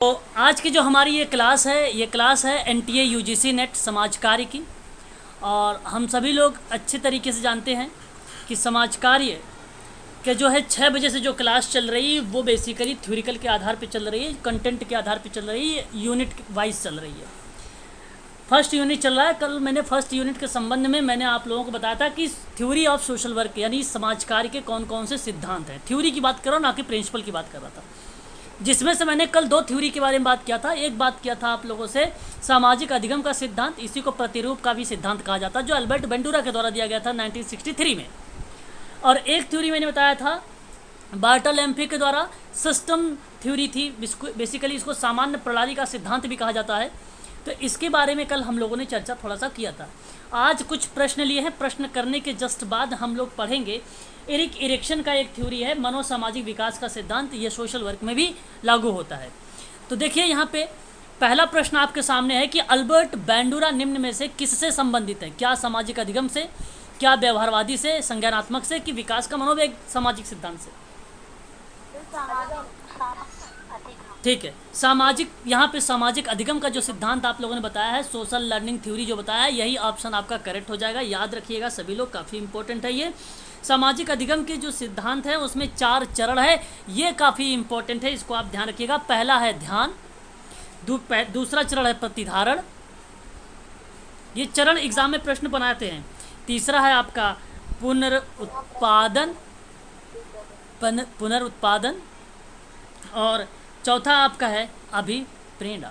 तो आज की जो हमारी ये क्लास है एनटीए यूजीसी नेट समाज कार्य की। और हम सभी लोग अच्छे तरीके से जानते हैं कि समाज कार्य के जो है 6 बजे से जो क्लास चल रही है वो बेसिकली थ्योरिकल के आधार पे चल रही है, कंटेंट के आधार पे चल रही है, यूनिट वाइज चल रही है। फर्स्ट यूनिट चल रहा है। कल मैंने फर्स्ट यूनिट के संबंध में मैंने आप लोगों को बताया था कि थ्योरी ऑफ सोशल वर्क यानी समाज कार्य के कौन कौन से सिद्धांत हैं। थ्योरी की बात कर रहा हूँ, ना कि प्रिंसिपल की बात कर रहा था, जिसमें से मैंने कल 2 थ्योरी के बारे में बात किया था। एक बात किया था आप लोगों से सामाजिक अधिगम का सिद्धांत, इसी को प्रतिरूप का भी सिद्धांत कहा जाता है, जो अल्बर्ट बेंडूरा के द्वारा दिया गया था 1963 में। और एक थ्योरी मैंने बताया था बार्टोलेम्पी के द्वारा सिस्टम थ्योरी थी, बेसिकली इसको सामान्य प्रणाली का सिद्धांत भी कहा जाता है। तो इसके बारे में कल हम लोगों ने चर्चा थोड़ा सा किया था। आज कुछ प्रश्न लिए हैं, प्रश्न करने के जस्ट बाद हम लोग पढ़ेंगे एरिक इरेक्शन का एक थ्योरी है मनोसामाजिक विकास का सिद्धांत, ये सोशल वर्क में भी लागू होता है। तो देखिए यहाँ पे पहला प्रश्न आपके सामने है कि अल्बर्ट बेंडूरा निम्न में से किससे संबंधित है? क्या सामाजिक अधिगम से, क्या व्यवहारवादी से, संज्ञानात्मक से, कि विकास का मनोवेग सामाजिक सिद्धांत से? ठीक है, सामाजिक, यहाँ पे सामाजिक अधिगम का जो सिद्धांत आप लोगों ने बताया है, सोशल लर्निंग थ्योरी जो बताया है, यही ऑप्शन आपका करेक्ट हो जाएगा। याद रखिएगा सभी लोग, काफ़ी इंपॉर्टेंट है ये। सामाजिक अधिगम के जो सिद्धांत है उसमें 4 चरण है, ये काफ़ी इंपॉर्टेंट है, इसको आप ध्यान रखिएगा। पहला है ध्यान, दूसरा चरण है प्रतिधारण, ये चरण एग्जाम में प्रश्न बनाते हैं। तीसरा है आपका पुनरुत्पादन, और चौथा आपका है अभिप्रेरणा।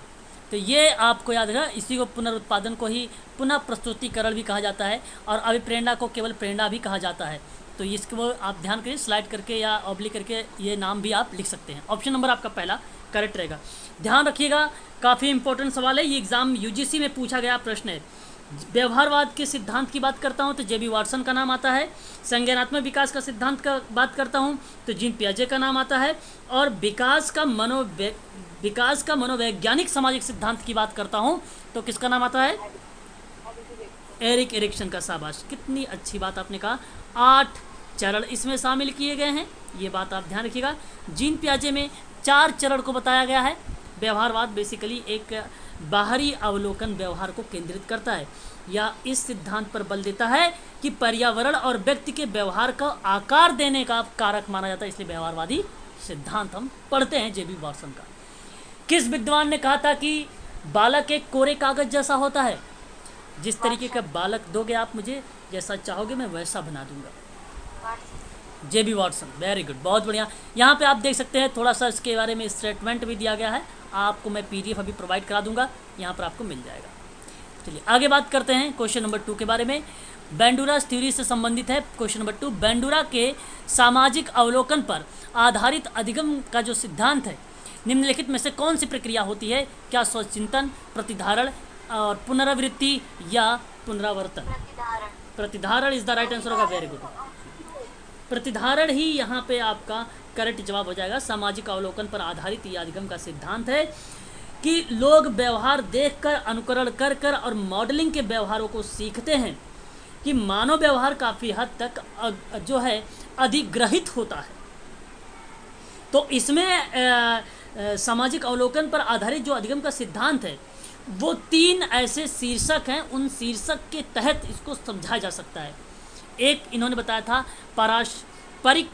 तो ये आपको याद रखना, इसी को पुनरुत्पादन को ही पुनः प्रस्तुतिकरण भी कहा जाता है, और अभिप्रेरणा को केवल प्रेरणा भी कहा जाता है। तो इसको आप ध्यान करिए, स्लाइड करके या ऑब्लिक करके ये नाम भी आप लिख सकते हैं। ऑप्शन नंबर आपका पहला करेक्ट रहेगा। ध्यान रखिएगा, काफ़ी इंपॉर्टेंट सवाल है, ये एग्जाम यूजीसी में पूछा गया प्रश्न है। व्यवहारवाद के सिद्धांत की बात करता हूँ तो जेबी वाटसन का नाम आता है। संज्ञानात्मक विकास का सिद्धांत का बात करता हूँ तो जीन पियाजे का नाम आता है। और विकास का मनोवैज्ञानिक सामाजिक सिद्धांत की बात करता हूँ तो किसका नाम आता है? एरिक इरिक्सन का। शाबाश, कितनी अच्छी बात आपने कहा। 8 चरण इसमें शामिल किए गए हैं, ये बात आप ध्यान रखिएगा। जीन पियाजे में 4 चरण को बताया गया है। व्यवहारवाद बेसिकली एक बाहरी अवलोकन व्यवहार को केंद्रित करता है, या इस सिद्धांत पर बल देता है कि पर्यावरण और व्यक्ति के व्यवहार का आकार देने का कारक माना जाता है, इसलिए व्यवहारवादी सिद्धांत हम पढ़ते हैं जेबी वाटसन का। किस विद्वान ने कहा था कि बालक एक कोरे कागज जैसा होता है? जिस तरीके का बालक दोगे आप मुझे, जैसा चाहोगे मैं वैसा बना दूंगा। जेबी वाटसन, वेरी गुड, बहुत बढ़िया। यहाँ पे आप देख सकते हैं थोड़ा सा इसके बारे में स्टेटमेंट भी दिया गया है, आपको मैं पीडीएफ अभी प्रोवाइड करा दूंगा, यहाँ पर आपको मिल जाएगा। चलिए आगे बात करते हैं क्वेश्चन नंबर 2 के बारे में। बेंडूरा थ्योरी से संबंधित है क्वेश्चन नंबर 2। बेंडूरा के सामाजिक अवलोकन पर आधारित अधिगम का जो सिद्धांत है, निम्नलिखित में से कौन सी प्रक्रिया होती है? क्या स्वचिंतन, प्रतिधारण और पुनरावृत्ति या पुनरावर्तन? प्रतिधारण इज द राइट आंसर होगा। वेरी गुड, प्रतिधारण ही यहाँ पे आपका करेक्ट जवाब हो जाएगा। सामाजिक अवलोकन पर आधारित यह अधिगम का सिद्धांत है कि लोग व्यवहार देखकर, अनुकरण कर कर और मॉडलिंग के व्यवहारों को सीखते हैं, कि मानव व्यवहार काफ़ी हद तक जो है अधिग्रहित होता है। तो इसमें सामाजिक अवलोकन पर आधारित जो अधिगम का सिद्धांत है वो 3 ऐसे शीर्षक हैं, उन शीर्षक के तहत इसको समझाया जा सकता है। एक इन्होंने बताया था पारस्परिक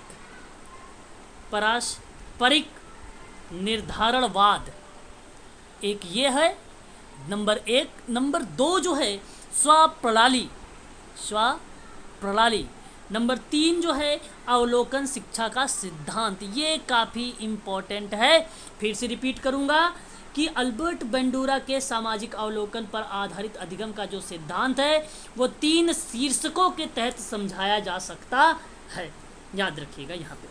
निर्धारणवाद, एक ये है नंबर 1। नंबर 2 जो है स्वप्रणाली। नंबर 3 जो है अवलोकन शिक्षा का सिद्धांत। ये काफ़ी इम्पोर्टेंट है। फिर से रिपीट करूँगा कि अल्बर्ट बेंडूरा के सामाजिक अवलोकन पर आधारित अधिगम का जो सिद्धांत है वो 3 शीर्षकों के तहत समझाया जा सकता है। याद रखिएगा यहाँ पे,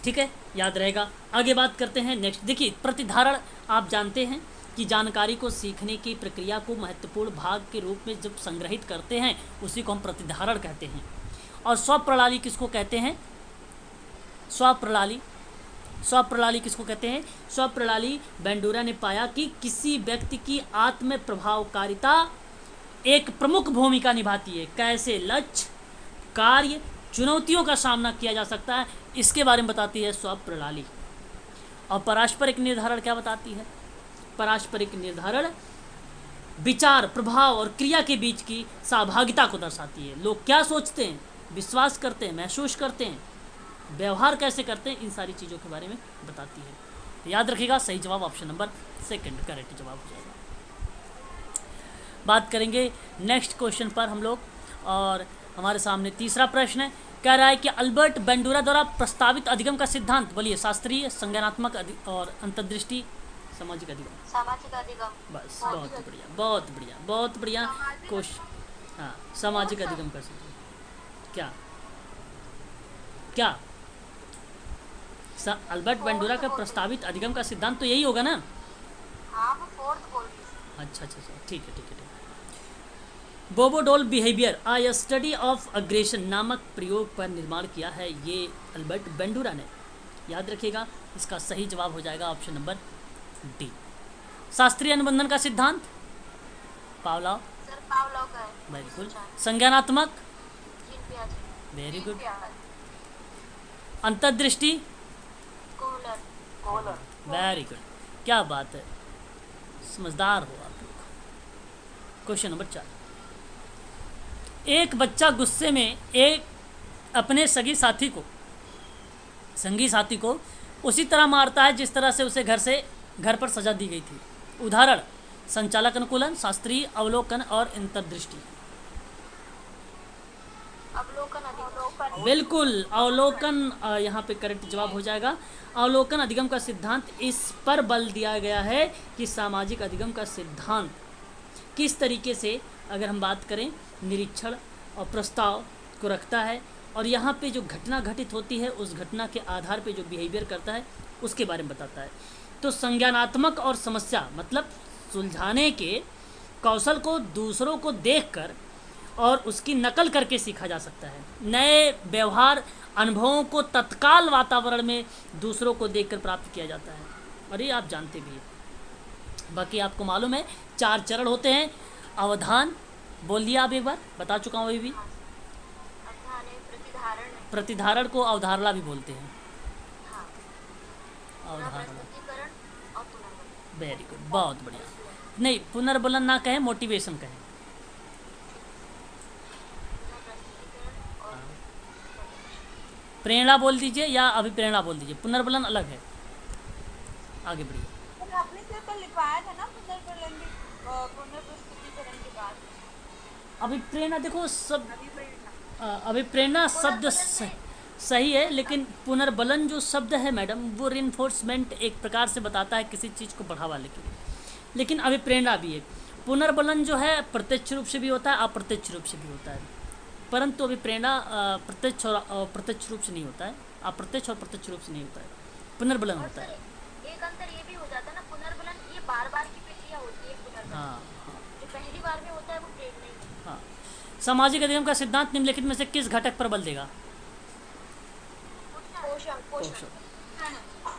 ठीक है, याद रहेगा। आगे बात करते हैं नेक्स्ट। देखिए, प्रतिधारण आप जानते हैं कि जानकारी को सीखने की प्रक्रिया को महत्वपूर्ण भाग के रूप में जब संग्रहित करते हैं उसी को हम प्रतिधारण कहते हैं। और स्वप्रणाली किसको कहते हैं? स्वप्रणाली किसको कहते हैं? स्वप्रणाली बेंडूरा ने पाया कि किसी व्यक्ति की आत्म प्रभावकारिता एक प्रमुख भूमिका निभाती है। कैसे लक्ष्य, कार्य, चुनौतियों का सामना किया जा सकता है, इसके बारे में बताती है स्वप्रणाली। और पारस्परिक निर्धारण क्या बताती है? पारस्परिक निर्धारण विचार, प्रभाव और क्रिया के बीच की सहभागिता को दर्शाती है। लोग क्या सोचते हैं, विश्वास करते हैं, महसूस करते हैं, व्यवहार कैसे करते हैं, इन सारी चीज़ों के बारे में बताती है। तो याद रखिएगा, सही जवाब ऑप्शन नंबर सेकंड करेक्ट जवाब हो जाएगा। बात करेंगे नेक्स्ट क्वेश्चन पर हम लोग, और हमारे सामने तीसरा प्रश्न है। कह रहा है कि अल्बर्ट बेंडूरा द्वारा प्रस्तावित अधिगम का सिद्धांत, बोलिए, शास्त्रीय, संज्ञानात्मक और अंतर्दृष्टि, सामाजिक अधिगम। सामाजिक अधिगम। बस, बहुत बढ़िया, बहुत बढ़िया, बहुत बढ़िया क्वेश्चन। हाँ, सामाजिक अधिगम का सिद्धांत क्या क्या अल्बर्ट बेंडूरा का प्रस्तावित अधिगम का सिद्धांत तो यही होगा ना? हाँ, वो फोर्थ बोल रही थी। अच्छा, ठीक है, ठीक है, ठीक है। Bobo doll behaviour a study of aggression नामक प्रयोग पर निर्माण किया है ये अल्बर्ट बेंडूरा ने। याद रखिएगा, इसका सही जवाब हो जाएगा ऑप्शन नंबर डी। शास्त्रीय अनुबंधन का सिद्धांत पावलोव। सर पावलोव का है। Very good. संज्ञानात्मक, जीन पियाजे। Very Jean good. पियाजे। अंतर्दृष्टि, कोहलर। वेरी गुड, क्या बात है, समझदार हो आप लोग। Question number 4। एक बच्चा गुस्से में अपने संगी साथी को उसी तरह मारता है जिस तरह से उसे घर पर सजा दी गई थी। उदाहरण, संचालक अनुकूलन, शास्त्रीय, अवलोकन और अंतर्दृष्टि। अवलोकन। बिल्कुल, अवलोकन यहाँ पे करेक्ट जवाब हो जाएगा। अवलोकन अधिगम का सिद्धांत, इस पर बल दिया गया है कि सामाजिक अधिगम का सिद्धांत किस तरीके से, अगर हम बात करें, निरीक्षण और प्रस्ताव को रखता है, और यहाँ पे जो घटना घटित होती है उस घटना के आधार पे जो बिहेवियर करता है उसके बारे में बताता है। तो संज्ञानात्मक और समस्या मतलब सुलझाने के कौशल को दूसरों को देखकर और उसकी नकल करके सीखा जा सकता है। नए व्यवहार अनुभवों को तत्काल वातावरण में दूसरों को देखकर प्राप्त किया जाता है, और ये आप जानते भी हैं। बाकी आपको मालूम है 4 चरण होते हैं। अवधान, बोल दिया आप एक बार, बता चुका हूँ। भी प्रतिधारण को अवधारणा भी बोलते हैं। अवधारणा, वेरी गुड, बहुत बढ़िया। नहीं, पुनर्बलन ना कहें, मोटिवेशन कहें। प्रेरणा बोल दीजिए या अभिप्रेरणा बोल दीजिए, पुनर्बलन अलग है। आगे बढ़िए। आपने सिर्फ कल लिखवाया था ना पुनर्बलन भी, पुनर्प्रस्तुतिकरण के बाद। अभिप्रेरणा देखो, सब अभिप्रेरणा शब्द सही है, लेकिन पुनर्बलन जो शब्द है मैडम, वो रिइंफोर्समेंट एक प्रकार से बताता है किसी चीज़ को बढ़ावा लेके, लेकिन अभिप्रेरणा भी है। पुनर्बलन जो है प्रत्यक्ष रूप से भी होता है, अप्रत्यक्ष रूप से भी होता है, परंतु अभिप्रेरणा प्रत्यक्ष और अप्रत्यक्ष रूप से नहीं होता है, अप्रत्यक्ष और प्रत्यक्ष रूप से नहीं होता है, पुनर्बलन होता है। एक अंतर ये भी हो जाता है ना, पुनर्बलन ये बार-बार की प्रक्रिया होती है। पुनर्बलन हाँ, जो पहली बार में होता है वो प्रेरणा नहीं। हाँ। सामाजिक अधिगम का सिद्धांत निम्नलिखित में से किस घटक पर बल देगा?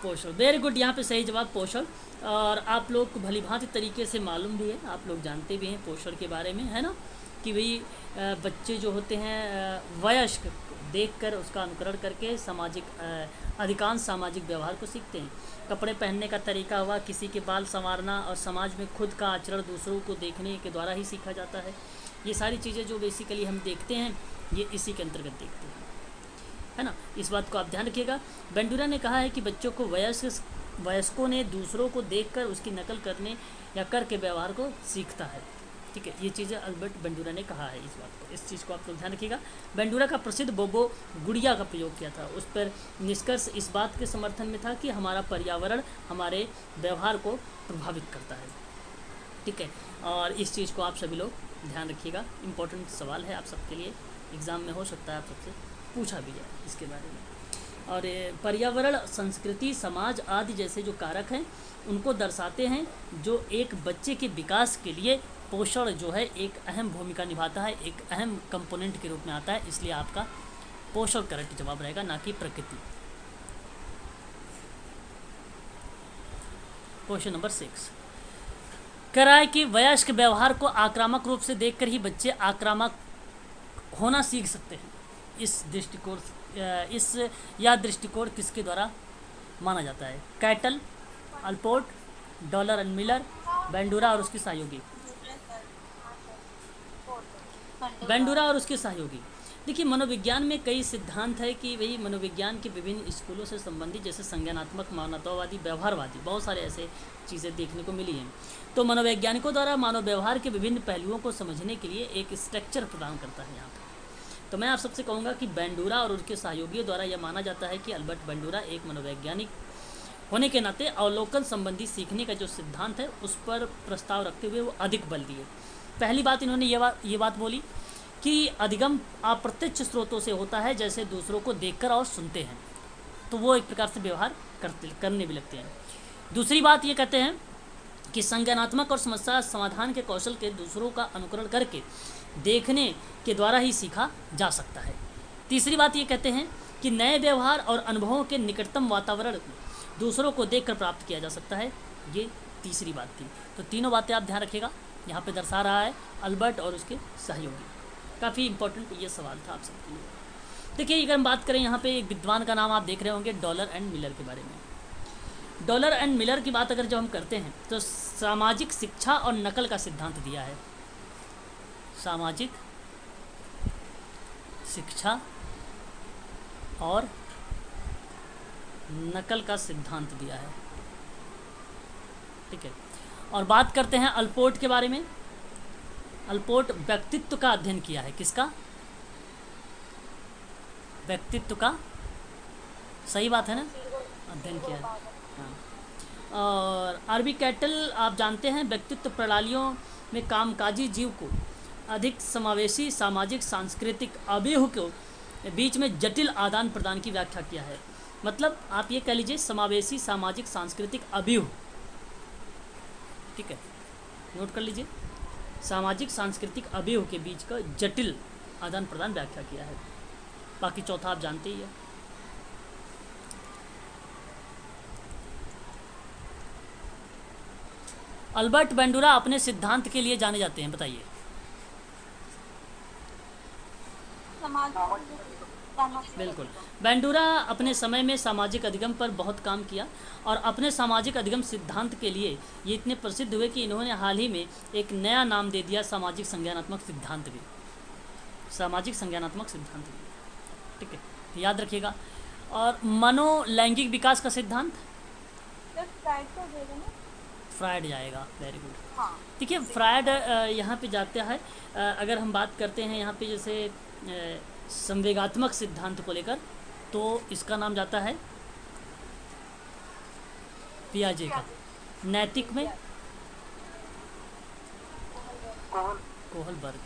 पोषण, वेरी गुड, यहाँ पे सही जवाब पोषण। और आप लोग को भलीभांति तरीके से मालूम भी है, आप लोग जानते भी हैं पोषण के बारे में, है ना, कि भाई बच्चे जो होते हैं वयस्क देखकर उसका अनुकरण करके अधिकांश सामाजिक व्यवहार को सीखते हैं। कपड़े पहनने का तरीका हुआ, किसी के बाल संवारना, और समाज में खुद का आचरण दूसरों को देखने के द्वारा ही सीखा जाता है। ये सारी चीज़ें जो बेसिकली हम देखते हैं, ये इसी के अंतर्गत देखते हैं, है ना। इस बात को आप ध्यान रखिएगा। बेंडूरा ने कहा है कि बच्चों को वयस्कों ने दूसरों को देखकर उसकी नकल करने या करके व्यवहार को सीखता है। ठीक है, ये चीज़ें अल्बर्ट बेंडूरा ने कहा है। इस बात को, इस चीज़ को आप लोग ध्यान रखिएगा। बेंडूरा का प्रसिद्ध बोबो गुड़िया का प्रयोग किया था, उस पर निष्कर्ष इस बात के समर्थन में था कि हमारा पर्यावरण हमारे व्यवहार को प्रभावित करता है। ठीक है, और इस चीज़ को आप सभी लोग ध्यान रखिएगा। इम्पोर्टेंट सवाल है आप सबके लिए, एग्ज़ाम में हो सकता है आप सबसे पूछा भी जाए इसके बारे में। और पर्यावरण, संस्कृति, समाज आदि जैसे जो कारक हैं उनको दर्शाते हैं, जो एक बच्चे के विकास के लिए पोषण जो है एक अहम भूमिका निभाता है, एक अहम कंपोनेंट के रूप में आता है। इसलिए आपका पोषण करेक्ट जवाब रहेगा, ना कि प्रकृति। क्वेश्चन नंबर 6 कह रहा है कि वयस्क व्यवहार को आक्रामक रूप से देखकर ही बच्चे आक्रामक होना सीख सकते हैं। यह दृष्टिकोण किसके द्वारा माना जाता है? Cattell, Allport, Dollard and Miller, Bandura और उसके सहयोगी। बेंडूरा और उसके सहयोगी। देखिए, मनोविज्ञान में कई सिद्धांत है कि वही मनोविज्ञान के विभिन्न स्कूलों से संबंधित, जैसे संज्ञानात्मक, मानवतावादी, व्यवहारवादी, बहुत सारे ऐसे चीज़ें देखने को मिली हैं। तो मनोवैज्ञानिकों द्वारा मानव व्यवहार के विभिन्न पहलुओं को समझने के लिए एक स्ट्रक्चर प्रदान करता है यहाँ पर। तो मैं आप सबसे कहूँगा कि बेंडूरा और उसके सहयोगियों द्वारा यह माना जाता है कि अल्बर्ट बेंडूरा एक मनोवैज्ञानिक होने के नाते अवलोकन संबंधी सीखने का जो सिद्धांत है उस पर प्रस्ताव रखते हुए वो अधिक बल दिए। पहली बात इन्होंने ये बात बोली कि अधिगम अप्रत्यक्ष स्रोतों से होता है, जैसे दूसरों को देखकर और सुनते हैं तो वो एक प्रकार से व्यवहार करने भी लगते हैं। दूसरी बात ये कहते हैं कि संज्ञानात्मक और समस्या समाधान के कौशल के दूसरों का अनुकरण करके देखने के द्वारा ही सीखा जा सकता है। तीसरी बात ये कहते हैं कि नए व्यवहार और अनुभवों के निकटतम वातावरण दूसरों को देखकर प्राप्त किया जा सकता है। ये तीसरी बात थी। तो तीनों बातें आप ध्यान रखिएगा, यहाँ पे दर्शा रहा है अल्बर्ट और उसके सहयोगी। काफ़ी इंपॉर्टेंट ये सवाल था आप सबके लिए। देखिए, अगर हम बात करें यहाँ पे एक विद्वान का नाम आप देख रहे होंगे, डॉलर एंड मिलर के बारे में। डॉलर एंड मिलर की बात अगर जब हम करते हैं तो सामाजिक शिक्षा और नकल का सिद्धांत दिया है। सामाजिक शिक्षा और नकल का सिद्धांत दिया है, ठीक है। और बात करते हैं अल्पोर्ट के बारे में। अल्पोर्ट व्यक्तित्व का अध्ययन किया है। किसका? व्यक्तित्व का, सही बात है ना, अध्ययन किया है। हाँ। और आरबी कैटल आप जानते हैं व्यक्तित्व प्रणालियों में कामकाजी जीव को अधिक समावेशी सामाजिक सांस्कृतिक अवयव के बीच में जटिल आदान प्रदान की व्याख्या किया है। मतलब आप ये कह लीजिए समावेशी सामाजिक सांस्कृतिक अवयव, ठीक है, नोट कर लीजिए, सामाजिक सांस्कृतिक अवयव के बीच का जटिल आदान प्रदान व्याख्या किया है। बाकी चौथा आप जानते ही है। अल्बर्ट बेंडूरा अपने सिद्धांत के लिए जाने जाते हैं, बताइए। बिल्कुल, बेंडूरा अपने समय में सामाजिक अधिगम पर बहुत काम किया और अपने सामाजिक अधिगम सिद्धांत के लिए ये इतने प्रसिद्ध हुए कि इन्होंने हाल ही में एक नया नाम दे दिया, सामाजिक संज्ञानात्मक सिद्धांत भी। सामाजिक संज्ञानात्मक सिद्धांत भी, ठीक है, तो याद रखिएगा। और मनोलैंगिक विकास का सिद्धांत फ्रायड जाएगा। Very good. देखिए, फ्रायड यहाँ पे जाता है। अगर हम बात करते हैं यहाँ पे जैसे संवेगात्मक सिद्धांत को लेकर, तो इसका नाम जाता है पियाजे का। नैतिक में कोहलबर्ग,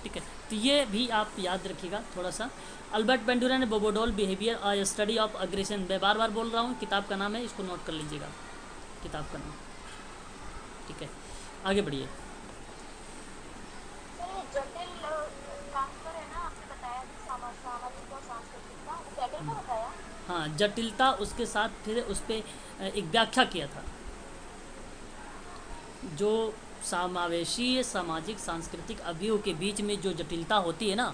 ठीक है, तो ये भी आप याद रखिएगा थोड़ा सा। अल्बर्ट बेंडूरा ने बोबोडोल बिहेवियर और स्टडी ऑफ अग्रेशन, मैं बार बार बोल रहा हूँ, किताब का नाम है, इसको नोट कर लीजिएगा, किताब का नाम, ठीक है। आगे बढ़िए। हाँ, जटिलता, उसके साथ फिर उस पर एक व्याख्या किया था, जो समावेशी सामाजिक सांस्कृतिक अवयव के बीच में जो जटिलता होती है ना,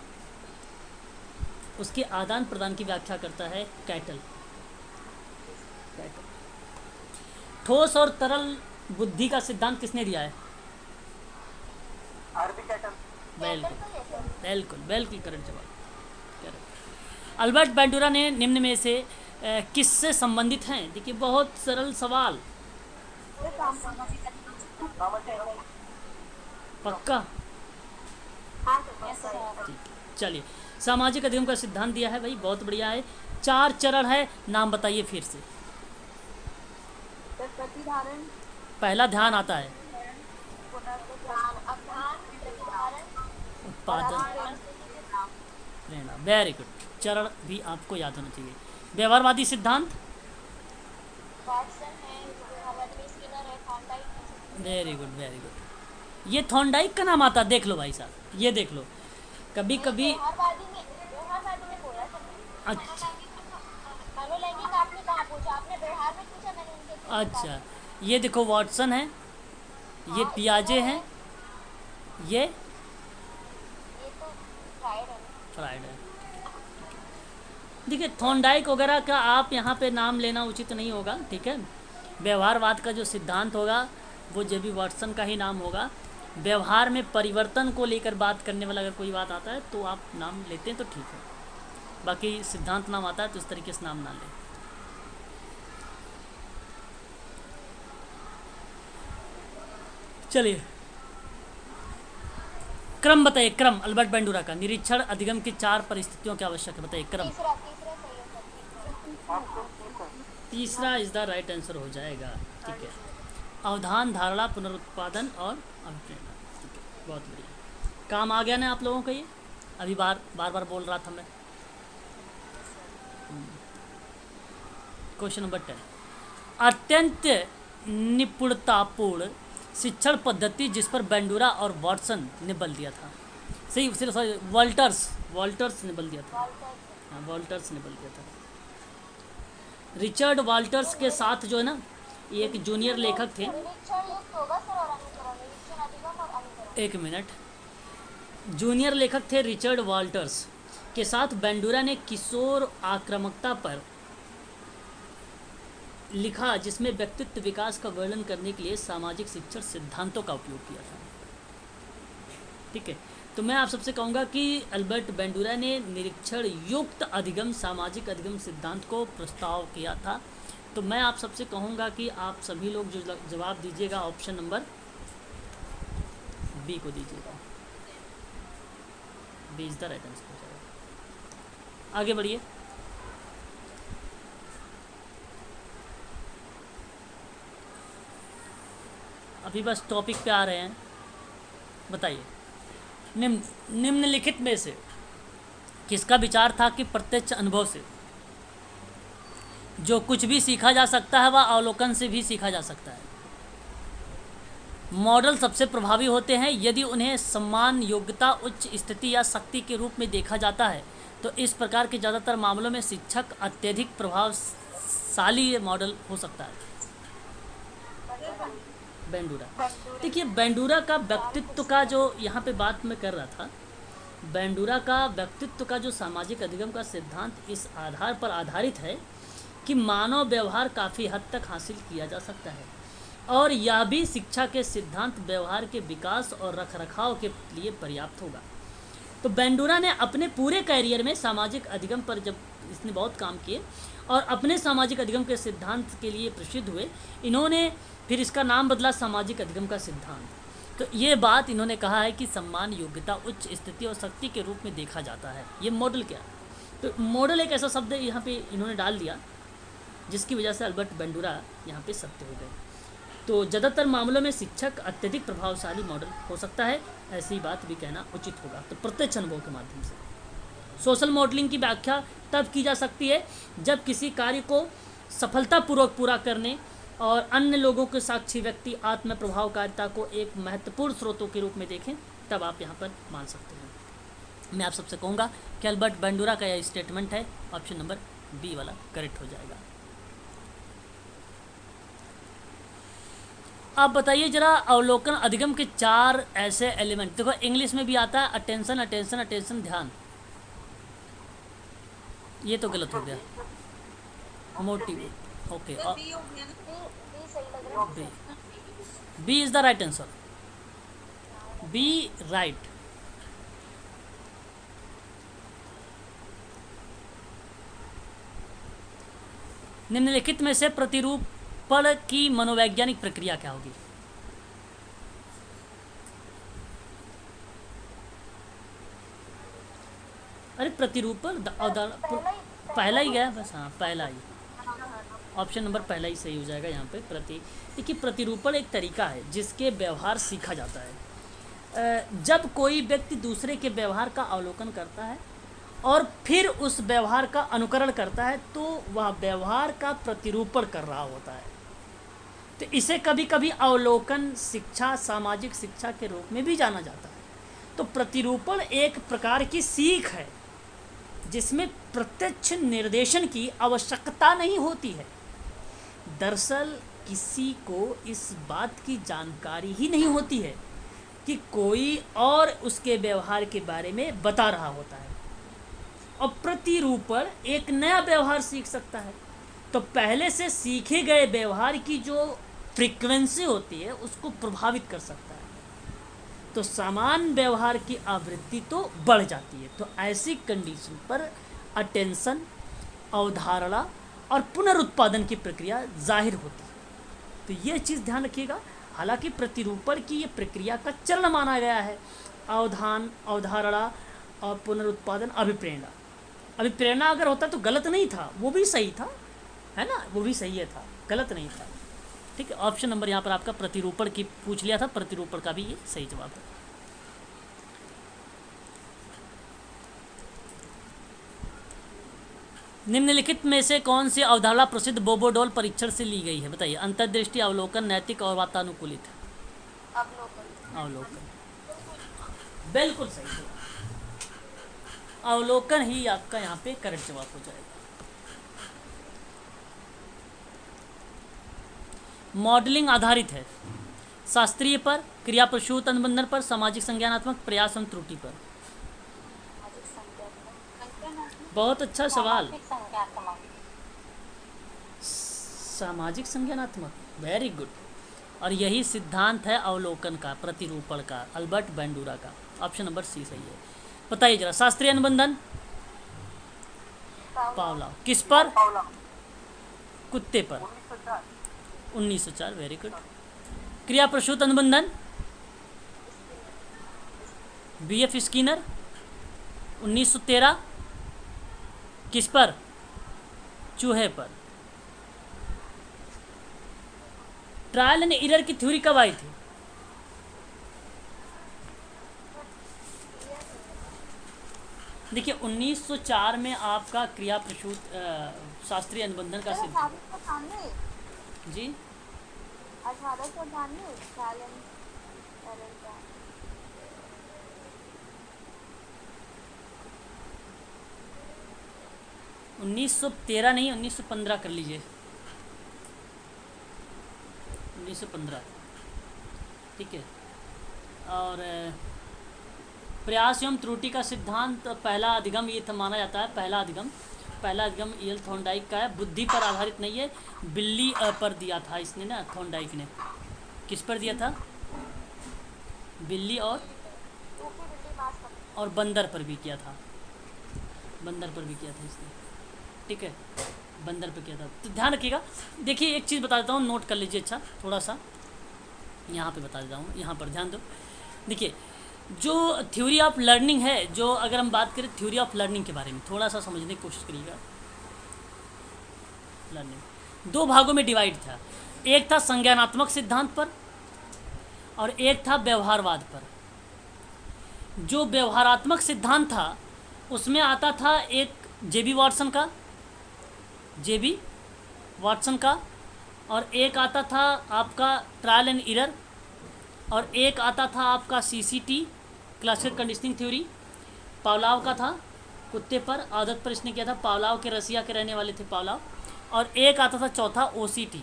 उसके आदान प्रदान की व्याख्या करता है कैटल। ठोस और तरल बुद्धि का सिद्धांत किसने दिया है? RB Cattell. बिल्कुल बिल्कुल करेक्ट जवाब। अल्बर्ट बेंडूरा ने निम्न में से किससे संबंधित हैं? देखिए, बहुत सरल सवाल, पक्का। चलिए, सामाजिक अधिगम का सिद्धांत दिया है भाई, बहुत बढ़िया है। 4 चरण है, नाम बताइए फिर से। पहला ध्यान आता है, उत्पादन, प्रेरणा। वेरी गुड, चरण भी आपको याद होना चाहिए। व्यवहारवादी सिद्धांत, वेरी गुड वेरी गुड। ये थॉर्नडाइक का नाम आता है, देख लो भाई साहब, ये देख लो। कभी कभी अच्छा, ये देखो वाटसन है, ये पियाजे हैं, ये फ्रायड है। देखिए थॉर्नडाइक वगैरह का आप यहाँ पे नाम लेना उचित नहीं होगा, ठीक है। व्यवहारवाद का जो सिद्धांत होगा वो जेबी वाटसन का ही नाम होगा। व्यवहार में परिवर्तन को लेकर बात करने वाला अगर कोई बात आता है तो आप नाम लेते हैं तो ठीक है, बाकी सिद्धांत नाम आता है तो इस तरीके से नाम ना लें। चलिए क्रम बताइए, क्रम अल्बर्ट बेंडूरा का निरीक्षण अधिगम की 4 परिस्थितियों की आवश्यक है, बताइए क्रम। तीसरा तीसरा सही होगा, तीसरा। तीसरा इज द राइट आंसर हो जाएगा, ठीक है। अवधान, धारणा, पुनरुत्पादन और अभिप्रेरणा, ठीक है, बहुत बढ़िया। काम आ गया ना आप लोगों का ये? अभी बार बार बोल रहा था मैं। क्वेश्चन नंबर 10, अत्यंत निपुणतापूर्ण शिक्षण पद्धति जिस पर बेंडूरा और वाटसन ने बल दिया था, सही सॉरी वॉल्टर्स ने बल दिया था, हाँ वॉल्टर्स ने बल दिया था। रिचर्ड वाल्टर्स के साथ जो है ना, ये एक जूनियर लेखक थे। निरीक्षण युक्त होगा सर और अनुकरण, निरीक्षण अधिगम और अनुकरण। एक मिनट, जूनियर लेखक थे रिचर्ड वाल्टर्स के साथ बेंडूरा ने किशोर आक्रामकता पर लिखा, जिसमें व्यक्तित्व विकास का वर्णन करने के लिए सामाजिक शिक्षण सिद्धांतों का उपयोग किया था, ठीक है। तो मैं आप सबसे कहूँगा कि अल्बर्ट बेंडूरा ने निरीक्षण युक्त अधिगम सामाजिक अधिगम सिद्धांत को प्रस्ताव किया था। तो मैं आप सबसे कहूँगा कि आप सभी लोग जो जवाब दीजिएगा ऑप्शन नंबर बी को दीजिएगा, B is the right answer हो जाएगा। आगे बढ़िए। अभी बस टॉपिक पे आ रहे हैं, बताइए निम्नलिखित में से किसका विचार था कि प्रत्यक्ष अनुभव से जो कुछ भी सीखा जा सकता है वह अवलोकन से भी सीखा जा सकता है। मॉडल सबसे प्रभावी होते हैं यदि उन्हें सम्मान, योग्यता, उच्च स्थिति या शक्ति के रूप में देखा जाता है। तो इस प्रकार के ज़्यादातर मामलों में शिक्षक अत्यधिक प्रभावशाली मॉडल हो सकता है। बेंडूरा, देखिए बेंडूरा का व्यक्तित्व का जो यहाँ पे बात मैं कर रहा था, बेंडूरा का व्यक्तित्व का जो सामाजिक अधिगम का सिद्धांत इस आधार पर आधारित है कि मानव व्यवहार काफ़ी हद तक हासिल किया जा सकता है और यह भी शिक्षा के सिद्धांत व्यवहार के विकास और रखरखाव के लिए पर्याप्त होगा। तो बेंडूरा ने अपने पूरे कैरियर में सामाजिक अधिगम पर जब इसने बहुत काम किए और अपने सामाजिक अधिगम के सिद्धांत के लिए प्रसिद्ध हुए, इन्होंने फिर इसका नाम बदला सामाजिक अधिगम का सिद्धांत। तो ये बात इन्होंने कहा है कि सम्मान, योग्यता, उच्च स्थिति और शक्ति के रूप में देखा जाता है। ये मॉडल क्या? तो मॉडल एक ऐसा शब्द यहाँ पे इन्होंने डाल दिया जिसकी वजह से अल्बर्ट बेंडूरा यहाँ पे सत्य हो गए। तो ज़्यादातर मामलों में शिक्षक अत्यधिक प्रभावशाली मॉडल हो सकता है, ऐसी बात भी कहना उचित होगा। तो प्रत्यक्ष अनुभव के माध्यम से सोशल मॉडलिंग की व्याख्या तब की जा सकती है जब किसी कार्य को सफलतापूर्वक पूरा करने और अन्य लोगों के साक्षी व्यक्ति आत्म प्रभावकारिता को एक महत्वपूर्ण स्रोतों के रूप में देखें, तब आप यहाँ पर मान सकते हैं। मैं आप सबसे कहूँगा कि अल्बर्ट बेंडूरा का यह स्टेटमेंट है, ऑप्शन नंबर बी वाला करेक्ट हो जाएगा। आप बताइए जरा अवलोकन अधिगम के 4 ऐसे एलिमेंट, देखो इंग्लिश में भी आता है अटेंशन अटेंशन अटेंशन, ध्यान, ये तो गलत हो गया, motive, okay, B is the right answer, B right. निम्नलिखित में से प्रतिरूपण की मनोवैज्ञानिक प्रक्रिया क्या होगी? अरे प्रतिरूपण पहला ही गया बस, हाँ पहला ही, ऑप्शन नंबर पहला ही सही हो जाएगा यहाँ पे। देखिए प्रतिरूपण एक तरीका है जिसके व्यवहार सीखा जाता है। जब कोई व्यक्ति दूसरे के व्यवहार का अवलोकन करता है और फिर उस व्यवहार का अनुकरण करता है तो वह व्यवहार का प्रतिरूपण कर रहा होता है। तो इसे कभी कभी अवलोकन शिक्षा, सामाजिक शिक्षा के रूप में भी जाना जाता है। तो प्रतिरूपण एक प्रकार की सीख है जिसमें प्रत्यक्ष निर्देशन की आवश्यकता नहीं होती है। दरअसल किसी को इस बात की जानकारी ही नहीं होती है कि कोई और उसके व्यवहार के बारे में बता रहा होता है। और प्रतिरूपण एक नया व्यवहार सीख सकता है। तो पहले से सीखे गए व्यवहार की जो फ्रीक्वेंसी होती है उसको प्रभावित कर सकता है, तो समान व्यवहार की आवृत्ति तो बढ़ जाती है। तो ऐसी कंडीशन पर अटेंशन, अवधारणा और पुनरुत्पादन की प्रक्रिया जाहिर होती है। तो ये चीज़ ध्यान रखिएगा। हालांकि प्रतिरूपण की ये प्रक्रिया का चरण माना गया है। अवधान, अवधारणा और पुनरुत्पादन, अभिप्रेरणा। अभिप्रेरणा अगर होता तो गलत नहीं था, वो भी सही था, है ना, वो भी सही है था, गलत नहीं था। ठीक है, ऑप्शन नंबर यहाँ पर आपका प्रतिरूपण की पूछ लिया था, प्रतिरूपण का भी ये सही जवाब है। निम्नलिखित में से कौन सी अवधारणा प्रसिद्ध बोबोडोल परीक्षण से ली गई है? बताइए। अंतर्दृष्टि, अवलोकन, नैतिक और वातानुकूलित। अवलोकन बिल्कुल सही जवाब। अवलोकन ही आपका यहाँ पे करेक्ट जवाब हो जाएगा। मॉडलिंग आधारित है शास्त्रीय पर, क्रिया प्रसूत अनुबंधन पर, सामाजिक संज्ञानात्मक, प्रयास एवं त्रुटि पर। बहुत अच्छा सवाल। सामाजिक संज्ञानात्मक, वेरी गुड। और यही सिद्धांत है अवलोकन का, प्रतिरूपण का, अल्बर्ट बैंडूरा का। ऑप्शन नंबर सी सही है। बताइए जरा, शास्त्रीय अनुबंधन पावलाव किस पर? कुत्ते पर, 1904, वेरी गुड। क्रिया प्रसूत अनुबंधन बीएफ स्किनर, 1913, किस पर? चूहे पर। ट्रायल एंड एरर की थ्योरी कब आई थी? देखिए 1904 में आपका क्रिया प्रसूत शास्त्रीय अनुबंधन का सिद्धांत जी 1913 नहीं, 1915 कर लीजिए, 1915, ठीक है। और प्रयास एवं त्रुटि का सिद्धांत पहला अधिगम ये माना जाता है, पहला अधिगम ईल थॉर्नडाइक का है। बुद्धि पर आधारित नहीं है, बिल्ली पर दिया था इसने ना, थॉर्नडाइक ने। किस पर दिया था? बिल्ली और बंदर पर भी किया था, बंदर पर भी किया था इसने, ठीक है, बंदर पर किया था। तो ध्यान रखिएगा। देखिए एक चीज़ बता देता हूँ, नोट कर लीजिए। अच्छा थोड़ा सा यहाँ पे बता देता हूँ, यहाँ पर ध्यान दो। देखिए जो थ्योरी ऑफ लर्निंग है, जो अगर हम बात करें थ्योरी ऑफ लर्निंग के बारे में, थोड़ा सा समझने की कोशिश करिएगा। लर्निंग दो भागों में डिवाइड था, एक था संज्ञानात्मक सिद्धांत पर और एक था व्यवहारवाद पर। जो व्यवहारात्मक सिद्धांत था उसमें आता था एक जेबी वाटसन का, और एक आता था आपका ट्रायल एंड एरर, और एक आता था आपका सीसीटी, क्लासिकल कंडीशनिंग थ्योरी, पावलाव का था, कुत्ते पर आदत पर इसने किया था, पावलाव के रसिया के रहने वाले थे पावलाव। और एक आता था चौथा OCT,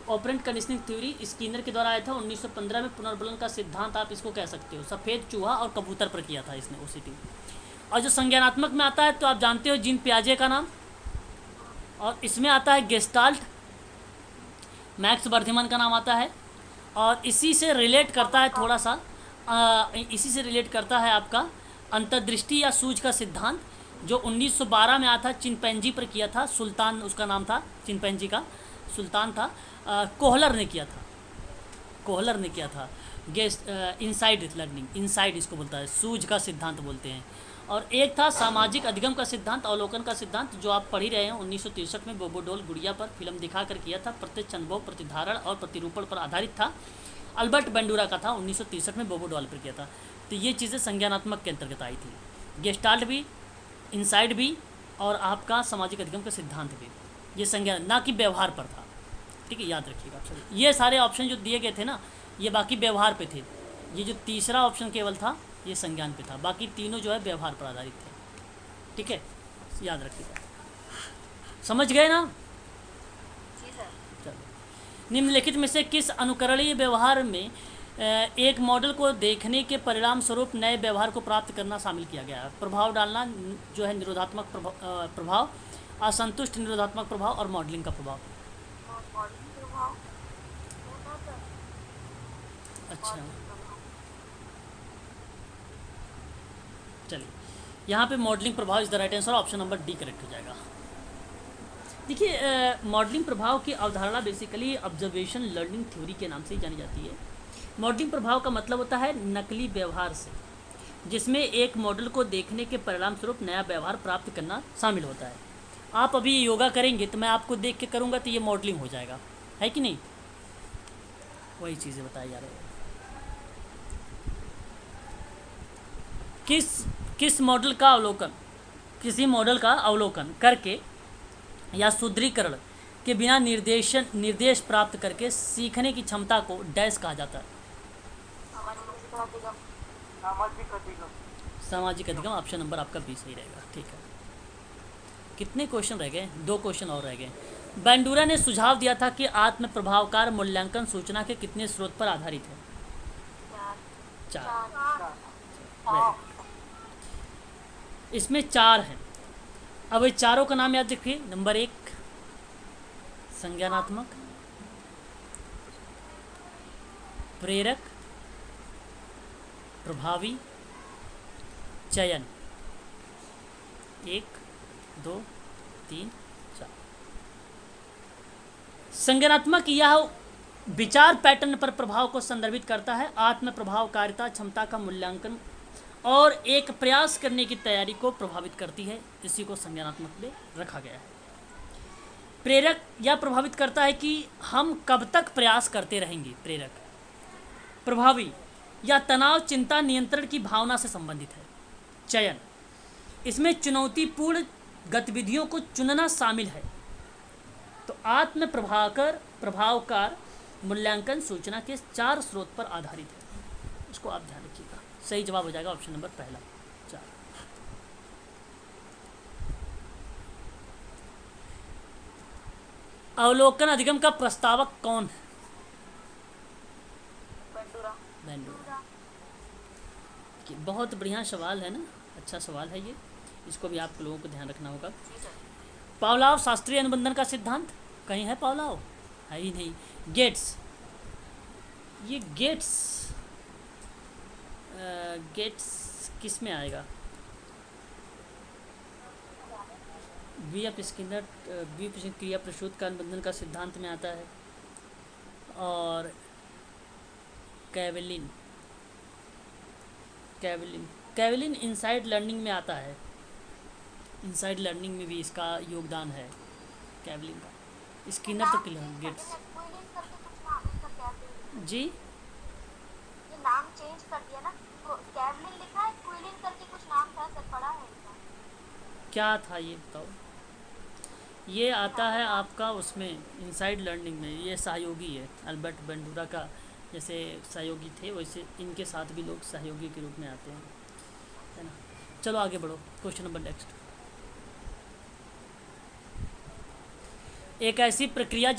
operant conditioning theory, Skinner के द्वारा आया था 1915 में। पुनर्बलन का सिद्धांत आप इसको कह सकते हो, सफ़ेद चूहा और कबूतर पर किया था इसने ओसीटी। और जो संज्ञानात्मक में आता है तो आप जानते हो जीन पियाजे का नाम, और इसमें आता है गेस्टाल्ट, मैक्स बर्थिमन का नाम आता है। और इसी से रिलेट करता है थोड़ा सा, इसी से रिलेट करता है आपका अंतर्दृष्टि या सूझ का सिद्धांत, जो 1912 में आया था, चिंपैंजी पर किया था, सुल्तान उसका नाम था, चिंपैंजी का सुल्तान था, कोहलर ने किया था। गेस्ट इनसाइड लर्निंग, इनसाइड इसको बोलता है, सूझ का सिद्धांत बोलते हैं। और एक था सामाजिक अधिगम का सिद्धांत, अवलोकन का सिद्धांत, जो आप पढ़ ही रहे हैं, 1963 में बोबोडोल गुड़िया पर फिल्म दिखा कर किया था, प्रत्यक्ष अनुभव, प्रतिधारण और प्रतिरूपण पर आधारित था। अल्बर्ट बैंडूरा का था, 1963 में बोबोडोल पर किया था। तो ये चीज़ें संज्ञानात्मक के अंतर्गत आई थी, गेस्टाल्ट भी, इनसाइड भी, और आपका सामाजिक अधिगम का सिद्धांत भी, ये संज्ञान ना कि व्यवहार पर था, ठीक है, याद रखिएगा आप सभी। ये सारे ऑप्शन जो दिए गए थे ना, ये बाकी व्यवहार पे थे, ये जो तीसरा ऑप्शन केवल था ये संज्ञान पे था, बाकी तीनों जो है व्यवहार पर आधारित थे, ठीक है, याद रखिएगा। समझ गए ना? चलो, निम्नलिखित में से किस अनुकरणीय व्यवहार में एक मॉडल को देखने के परिणाम स्वरूप नए व्यवहार को प्राप्त करना शामिल किया गया है। प्रभाव डालना जो है निरोधात्मक प्रभाव, असंतुष्ट निरोधात्मक प्रभाव और मॉडलिंग का प्रभाव। मॉडलिंग प्रभाव होना था। अच्छा मॉडलिंग प्रभाव। चलिए, यहाँ पे मॉडलिंग प्रभाव is the right answer, option number D correct हो जाएगा। देखिए, मॉडलिंग प्रभाव की अवधारणा बेसिकली ऑब्जर्वेशन लर्निंग थ्योरी के नाम से ही जानी जाती है। मॉडलिंग प्रभाव का मतलब होता है नकली व्यवहार से, जिसमें एक मॉडल को देखने के परिणाम स्वरूप नया व्यवहार प्राप्त करना शामिल होता है। आप अभी योगा करेंगे तो मैं आपको देख के करूँगा तो ये मॉडलिंग हो जाएगा, है कि नहीं? वही चीज़ें बताई जा रही है। किस मॉडल का अवलोकन, किसी मॉडल का अवलोकन करके या सुदृढ़ीकरण के बिना निर्देश प्राप्त करके सीखने की क्षमता को डैश कहा जाता है? सामाजिक अधिगम। ऑप्शन नंबर आपका बी सही रहेगा। ठीक है, कितने क्वेश्चन रह गए? 2 क्वेश्चन और रह गए। बैंडूरा ने सुझाव दिया था कि आत्म प्रभावकार मूल्यांकन सूचना के कितने स्रोत पर आधारित है? 4। इसमें 4 हैं। अब ये चारों का नाम याद रखिए। नंबर 1 संज्ञानात्मक, प्रेरक, प्रभावी, चयन। 1 2 3 4। संज्ञानात्मक यह विचार पैटर्न पर प्रभाव को संदर्भित करता है। आत्म प्रभावकारिता क्षमता का मूल्यांकन और एक प्रयास करने की तैयारी को प्रभावित करती है। इसी को संज्ञानात्मक में रखा गया है। प्रेरक यह प्रभावित करता है कि हम कब तक प्रयास करते रहेंगे। प्रेरक। प्रभावी या तनाव चिंता नियंत्रण की भावना से संबंधित है। चयन, इसमें चुनौतीपूर्ण गतिविधियों को चुनना शामिल है। तो आत्म प्रभावकार मूल्यांकन सूचना के 4 स्रोत पर आधारित है। इसको आप ध्यान रखिएगा। सही जवाब हो जाएगा ऑप्शन नंबर पहला 4। अवलोकन अधिगम का प्रस्तावक कौन है? बैंडूरा। बहुत बढ़िया सवाल है ना, अच्छा सवाल है ये। इसको भी आप लोगों को ध्यान रखना होगा। पावलाव शास्त्रीय अनुबंधन का सिद्धांत कहीं है? पावलाव है ही नहीं। गेट्स, ये गेट्स किस में आएगा? वी.एफ. स्किनर क्रिया प्रसूत का अनुबंधन का सिद्धांत में आता है। और कैवलिन इनसाइड लर्निंग में आता है। इनसाइड लर्निंग में भी इसका योगदान है कैवलिन का। स्किनर तो क्लियर। गेट्स जी, ये नाम चेंज कर दिया ना, कैवलिन लिखा है, क्विलिन करके कुछ नाम था, सर पढ़ा है इसका। क्या था ये बताओ? ये आता है आपका उसमें इनसाइड लर्निंग में। ये सहयोगी है। अल्बर्ट बैंडूरा का जैसे सहयोगी थे वैसे इनके साथ भी लोग सहयोगी के रूप में आते हैं, है ना। चलो आगे बढ़ो। Question number next. एक ऐसी प्रक्रिया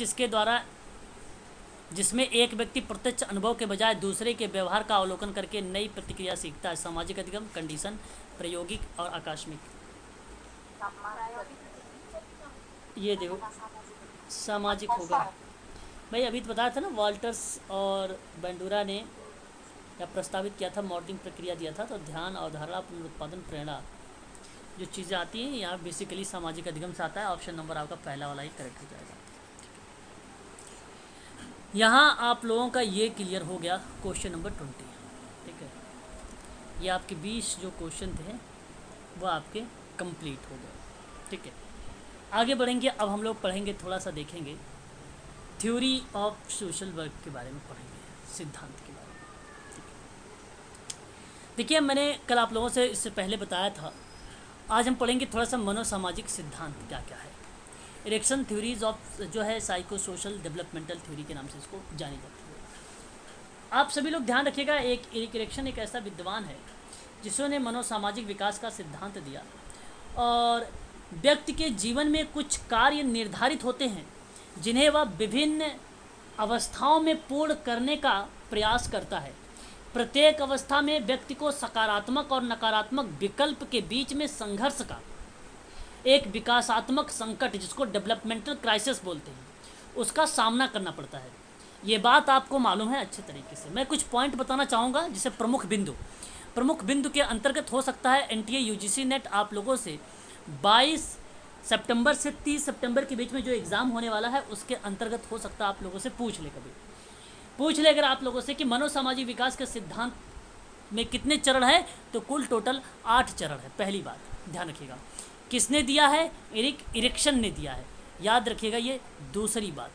जिसमें एक व्यक्ति प्रत्यक्ष अनुभव के बजाय दूसरे के व्यवहार का अवलोकन करके नई प्रतिक्रिया सीखता है। सामाजिक अधिगम, कंडीशन, प्रायोगिक और आकस्मिक। ये देखो सामाजिक होगा भाई। अभी तो बताया था ना, वॉल्टर्स और बैंडूरा ने या प्रस्तावित किया था, मॉडलिंग प्रक्रिया दिया था। तो ध्यान, अवधारणा, पुनरुत्पादन, प्रेरणा जो चीज़ें आती हैं यहाँ बेसिकली सामाजिक अधिगम से आता है। ऑप्शन नंबर आपका पहला वाला ही करेक्ट हो जाएगा। यहाँ आप लोगों का ये क्लियर हो गया क्वेश्चन नंबर 20। ठीक है, ये आपके 20 जो क्वेश्चन थे वो आपके कंप्लीट हो गए। ठीक है, आगे बढ़ेंगे। अब हम लोग पढ़ेंगे, थोड़ा सा देखेंगे थ्योरी ऑफ सोशल वर्क के बारे में पढ़ेंगे, सिद्धांत के बारे में। देखिए, मैंने कल आप लोगों से इससे पहले बताया था, आज हम पढ़ेंगे थोड़ा सा मनोसामाजिक सिद्धांत क्या क्या है। इरेक्शन थ्योरीज ऑफ जो है साइको सोशल डेवलपमेंटल थ्योरी के नाम से इसको जानी जाती है। आप सभी लोग ध्यान रखिएगा, एक इरेक्शन एक ऐसा विद्वान है जिसने मनोसामाजिक विकास का सिद्धांत दिया। और व्यक्ति के जीवन में कुछ कार्य निर्धारित होते हैं जिन्हें वह विभिन्न अवस्थाओं में पूर्ण करने का प्रयास करता है। प्रत्येक अवस्था में व्यक्ति को सकारात्मक और नकारात्मक विकल्प के बीच में संघर्ष का एक विकासात्मक संकट, जिसको डेवलपमेंटल क्राइसिस बोलते हैं, उसका सामना करना पड़ता है। ये बात आपको मालूम है अच्छे तरीके से। मैं कुछ पॉइंट बताना चाहूँगा, जिसे प्रमुख बिंदु के अंतर्गत हो सकता है एनटीए यूजीसी नेट आप लोगों से 22 सितंबर से 30 सितंबर के बीच में जो एग्ज़ाम होने वाला है उसके अंतर्गत हो सकता है आप लोगों से पूछ ले अगर आप लोगों से कि मनोसामाजिक विकास के सिद्धांत में कितने चरण है, तो कुल टोटल 8 चरण है। पहली बात ध्यान रखिएगा, किसने दिया है? इरिक्सन ने दिया है, याद रखिएगा ये। दूसरी बात,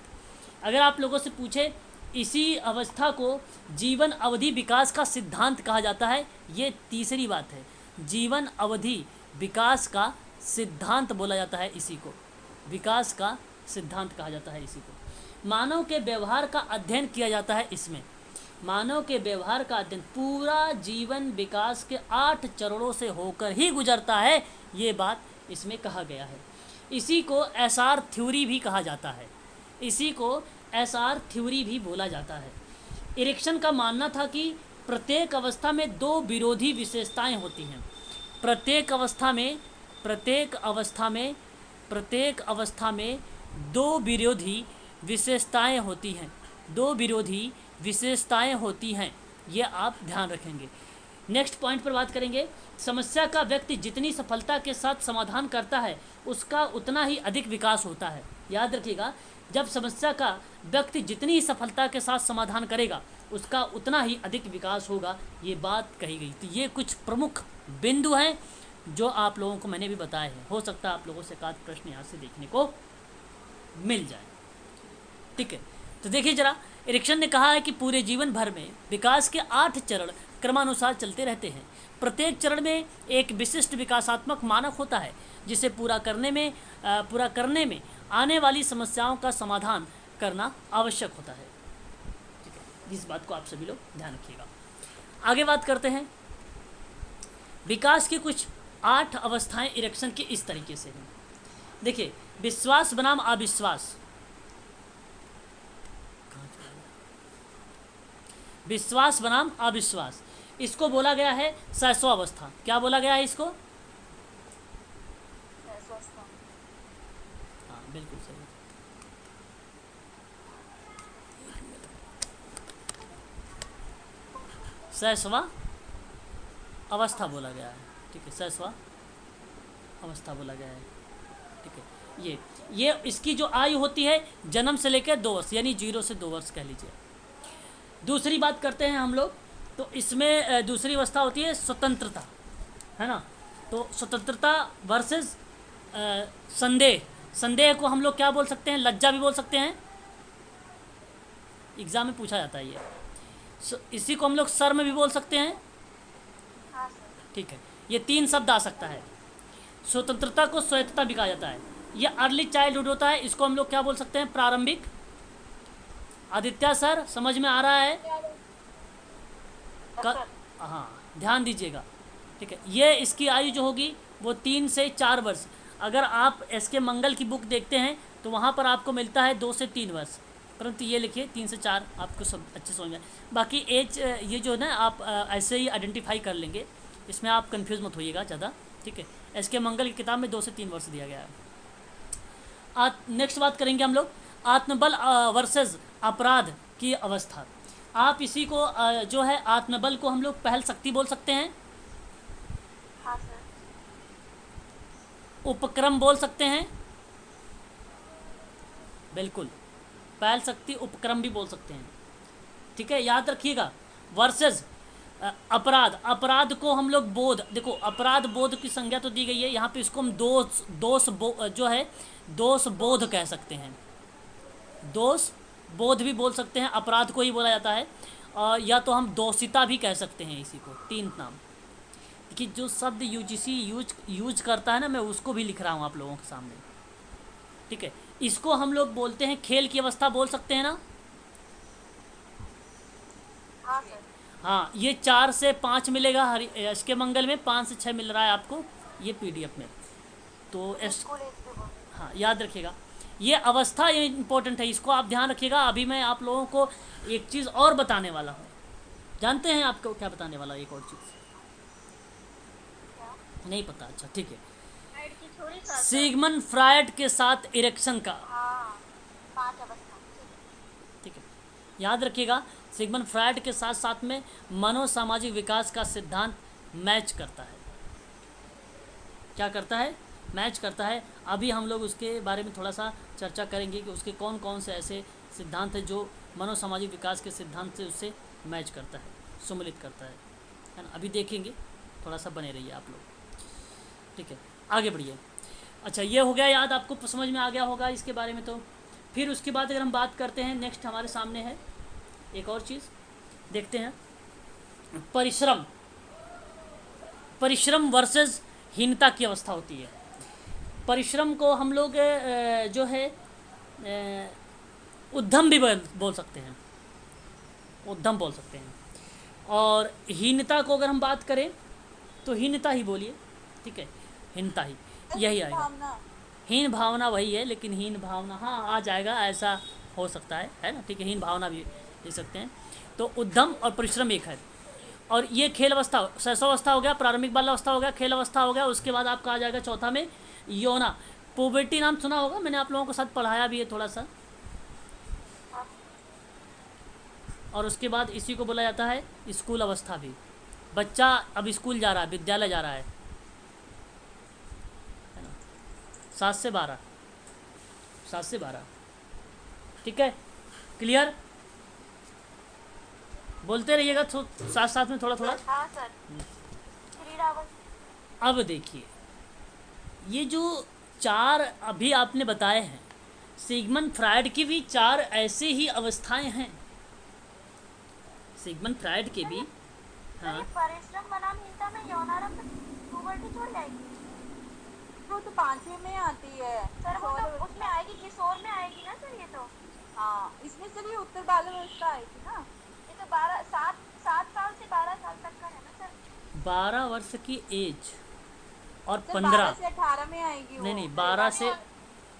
अगर आप लोगों से पूछे इसी अवस्था को जीवन अवधि विकास का सिद्धांत कहा जाता है, ये तीसरी बात है। जीवन अवधि विकास का सिद्धांत बोला जाता है इसी को, विकास का सिद्धांत कहा जाता है इसी को। मानव के व्यवहार का अध्ययन किया जाता है इसमें। मानव के व्यवहार का अध्ययन, पूरा जीवन विकास के 8 चरणों से होकर ही गुजरता है, ये बात इसमें कहा गया है। इसी को एसआर थ्योरी भी कहा जाता है, इसी को एसआर थ्योरी भी बोला जाता है। इरिक्सन का मानना था कि प्रत्येक अवस्था में 2 विरोधी विशेषताएं होती हैं। प्रत्येक अवस्था में 2 विरोधी विशेषताएं होती हैं, 2 विरोधी विशेषताएं होती हैं, ये आप ध्यान रखेंगे। नेक्स्ट पॉइंट पर बात करेंगे। समस्या का व्यक्ति जितनी सफलता के साथ समाधान करता है उसका उतना ही अधिक विकास होता है। याद रखिएगा, जब समस्या का व्यक्ति जितनी ही सफलता के साथ समाधान करेगा उसका उतना ही अधिक विकास होगा, ये बात कही गई। तो ये कुछ प्रमुख बिंदु हैं जो आप लोगों को मैंने भी बताए हैं। हो सकता है आप लोगों से एकाध प्रश्न यहाँ से देखने को मिल जाए, ठीक है। तो देखिए जरा, इरिक्सन ने कहा है कि पूरे जीवन भर में विकास के 8 चरण क्रमानुसार चलते रहते हैं। प्रत्येक चरण में एक विशिष्ट विकासात्मक मानक होता है जिसे पूरा करने में आने वाली समस्याओं का समाधान करना आवश्यक होता है, ठीक है। इस बात को आप सभी लोग ध्यान रखिएगा। आगे बात करते हैं। विकास की कुछ 8 अवस्थाएं इरिक्सन की इस तरीके से हैं। देखिए, विश्वास बनाम अविश्वास, विश्वास बनाम अविश्वास, इसको बोला गया है सहस्व अवस्था। क्या बोला गया है इसको? हाँ, बिल्कुल सही। सहस्वा अवस्था बोला गया है, ठीक है, सहस्वा अवस्था बोला गया है, ठीक है। ये इसकी जो आयु होती है जन्म से लेकर 2 वर्ष, यानी 0 से 2 वर्ष कह लीजिए। दूसरी बात करते हैं हम लोग, तो इसमें दूसरी अवस्था होती है स्वतंत्रता, है ना। तो स्वतंत्रता वर्सेस संदेह को हम लोग क्या बोल सकते हैं? लज्जा भी बोल सकते हैं, एग्जाम में पूछा जाता है ये। इसी को हम लोग शर्म भी बोल सकते हैं, ठीक है। ये 3 शब्द आ सकता है। स्वतंत्रता को स्वायत्तता भी कहा जाता है। ये अर्ली चाइल्डहुड होता है, इसको हम लोग क्या बोल सकते हैं? प्रारंभिक। आदित्य सर, समझ में आ रहा है? हाँ, ध्यान दीजिएगा, ठीक है। ये इसकी आयु जो होगी वो 3 से 4 वर्ष। अगर आप एसके मंगल की बुक देखते हैं तो वहाँ पर आपको मिलता है 2 से 3 वर्ष, परंतु ये लिखिए 3 से 4, आपको सब अच्छे समझ में। बाकी एज ये जो है ना, आप ऐसे ही आइडेंटिफाई कर लेंगे, इसमें आप कंफ्यूज मत होइएगा ज़्यादा, ठीक है। एसके मंगल की किताब में 2 से 3 वर्ष दिया गया है। नेक्स्ट बात करेंगे हम लोग, आत्मबल वर्सेस अपराध की अवस्था। आप इसी को जो है आत्मबल को हम लोग पहल शक्ति बोल सकते हैं, हाँ सर। उपक्रम बोल सकते हैं, बिल्कुल, पहल शक्ति उपक्रम भी बोल सकते हैं, ठीक है। याद रखिएगा, वर्सेस अपराध को हम लोग बोध, देखो अपराध बोध की संज्ञा तो दी गई है यहाँ पे, इसको हम दोष बोध कह सकते हैं, दोष बोध भी बोल सकते हैं, अपराध को ही बोला जाता है। या तो हम दोषिता भी कह सकते हैं इसी को, 3 नाम। कि जो शब्द यूजीसी यूज करता है ना, मैं उसको भी लिख रहा हूँ आप लोगों के सामने, ठीक है। इसको हम लोग बोलते हैं खेल की अवस्था, बोल सकते हैं ना? हाँ सर। हाँ, ये 4 से 5 मिलेगा इसके मंगल में, 5 से 6 मिल रहा है आपको ये पीडीएफ में। तो हाँ, याद रखिएगा, ये अवस्था ये इंपॉर्टेंट है, इसको आप ध्यान रखिएगा। अभी मैं आप लोगों को एक चीज़ और बताने वाला हूँ। जानते हैं आपको क्या बताने वाला एक और चीज़? क्या? नहीं पता? अच्छा ठीक है। फ्राइड की थोड़ी सा सिगमंड फ्रायड के साथ इरेक्शन का, हाँ 5 अवस्था। ठीक है, याद रखिएगा। सिगमंड फ्रायड के साथ साथ में मनोसामाजिक विकास का सिद्धांत मैच करता है। क्या करता है? मैच करता है। अभी हम लोग उसके बारे में थोड़ा सा चर्चा करेंगे कि उसके कौन कौन से ऐसे सिद्धांत हैं जो मनोसामाजिक विकास के सिद्धांत से उससे मैच करता है, सम्मिलित करता है ना। अभी देखेंगे, थोड़ा सा बने रहिए आप लोग, ठीक है। आगे बढ़िए। अच्छा, ये हो गया याद, आपको समझ में आ गया होगा इसके बारे में। तो फिर उसके बाद अगर हम बात करते हैं, नेक्स्ट हमारे सामने है एक और चीज़, देखते हैं। परिश्रम, परिश्रम वर्सेस हीनता की अवस्था होती है। परिश्रम को हम लोग जो है उद्यम भी बोल सकते हैं, उद्यम बोल सकते हैं। और हीनता को अगर हम बात करें तो हीनता ही बोलिए, ठीक है, हीनता ही यही आएगा। हीन भावना वही है, लेकिन हीन भावना हाँ आ जाएगा, ऐसा हो सकता है ना, ठीक है। हीन भावना भी ले सकते हैं। तो उद्यम और परिश्रम एक है। और ये खेल अवस्था, शैशवावस्था हो गया, प्रारंभिक बाल अवस्था हो गया, खेल अवस्था हो गया। उसके बाद आपका आ जाएगा चौथा में यौना। पुबर्टी नाम सुना होगा, मैंने आप लोगों को साथ पढ़ाया भी है थोड़ा सा। और उसके बाद इसी को बोला जाता है स्कूल अवस्था भी। बच्चा अब स्कूल जा रहा है, विद्यालय जा रहा है ना। 7 से 12, 7 से 12, ठीक है, क्लियर। बोलते रहिएगा साथ साथ में थोड़ा थोड़ा। हाँ सर। क्रीड़ावस्था। अब देखिए, ये जो 4 अभी आपने बताए हैं, सिगमंड फ्रायड की भी 4 ऐसे ही अवस्थाएं हैं। सिगमंड फ्रायड के भी, हाँ। ये परिश्रम बनाम हीनता में यौनारंभ पुबर्टी छोड़ जाएगी। वो तो 5वीं में आती है सर वो तो उसमें आएगी, किशोर में आएगी ना सर ये तो। हाँ, इसमें से भी उत्तर बाल्यावस्था आएगी ना। ये तो 7 साल से 12 साल तक का है ना सर। 12 वर्ष की एज और सर 15, 12 से 18 में आएगी वो। नहीं 12 से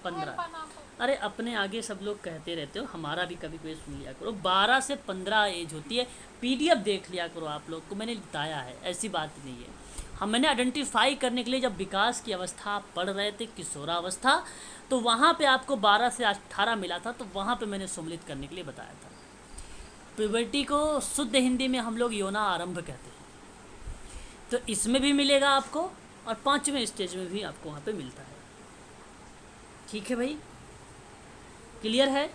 15। अरे अपने आगे सब लोग कहते रहते हो, हमारा भी कभी कोई सुन लिया करो। 12 से 15 एज होती है। PDF देख लिया करो आप लोग को, मैंने बताया है, ऐसी बात नहीं है। हम मैंने आइडेंटिफाई करने के लिए जब विकास की अवस्था आप पढ़ रहे थे, किशोरावस्था, तो वहाँ पे आपको 12 से 18 मिला था, तो वहाँ पे मैंने सम्मिलित करने के लिए बताया था। प्यूबर्टी को शुद्ध हिंदी में हम लोग यौना आरंभ कहते हैं। तो इसमें भी मिलेगा आपको, और 5वें स्टेज में भी आपको वहाँ पे मिलता है। ठीक है भाई, क्लियर है?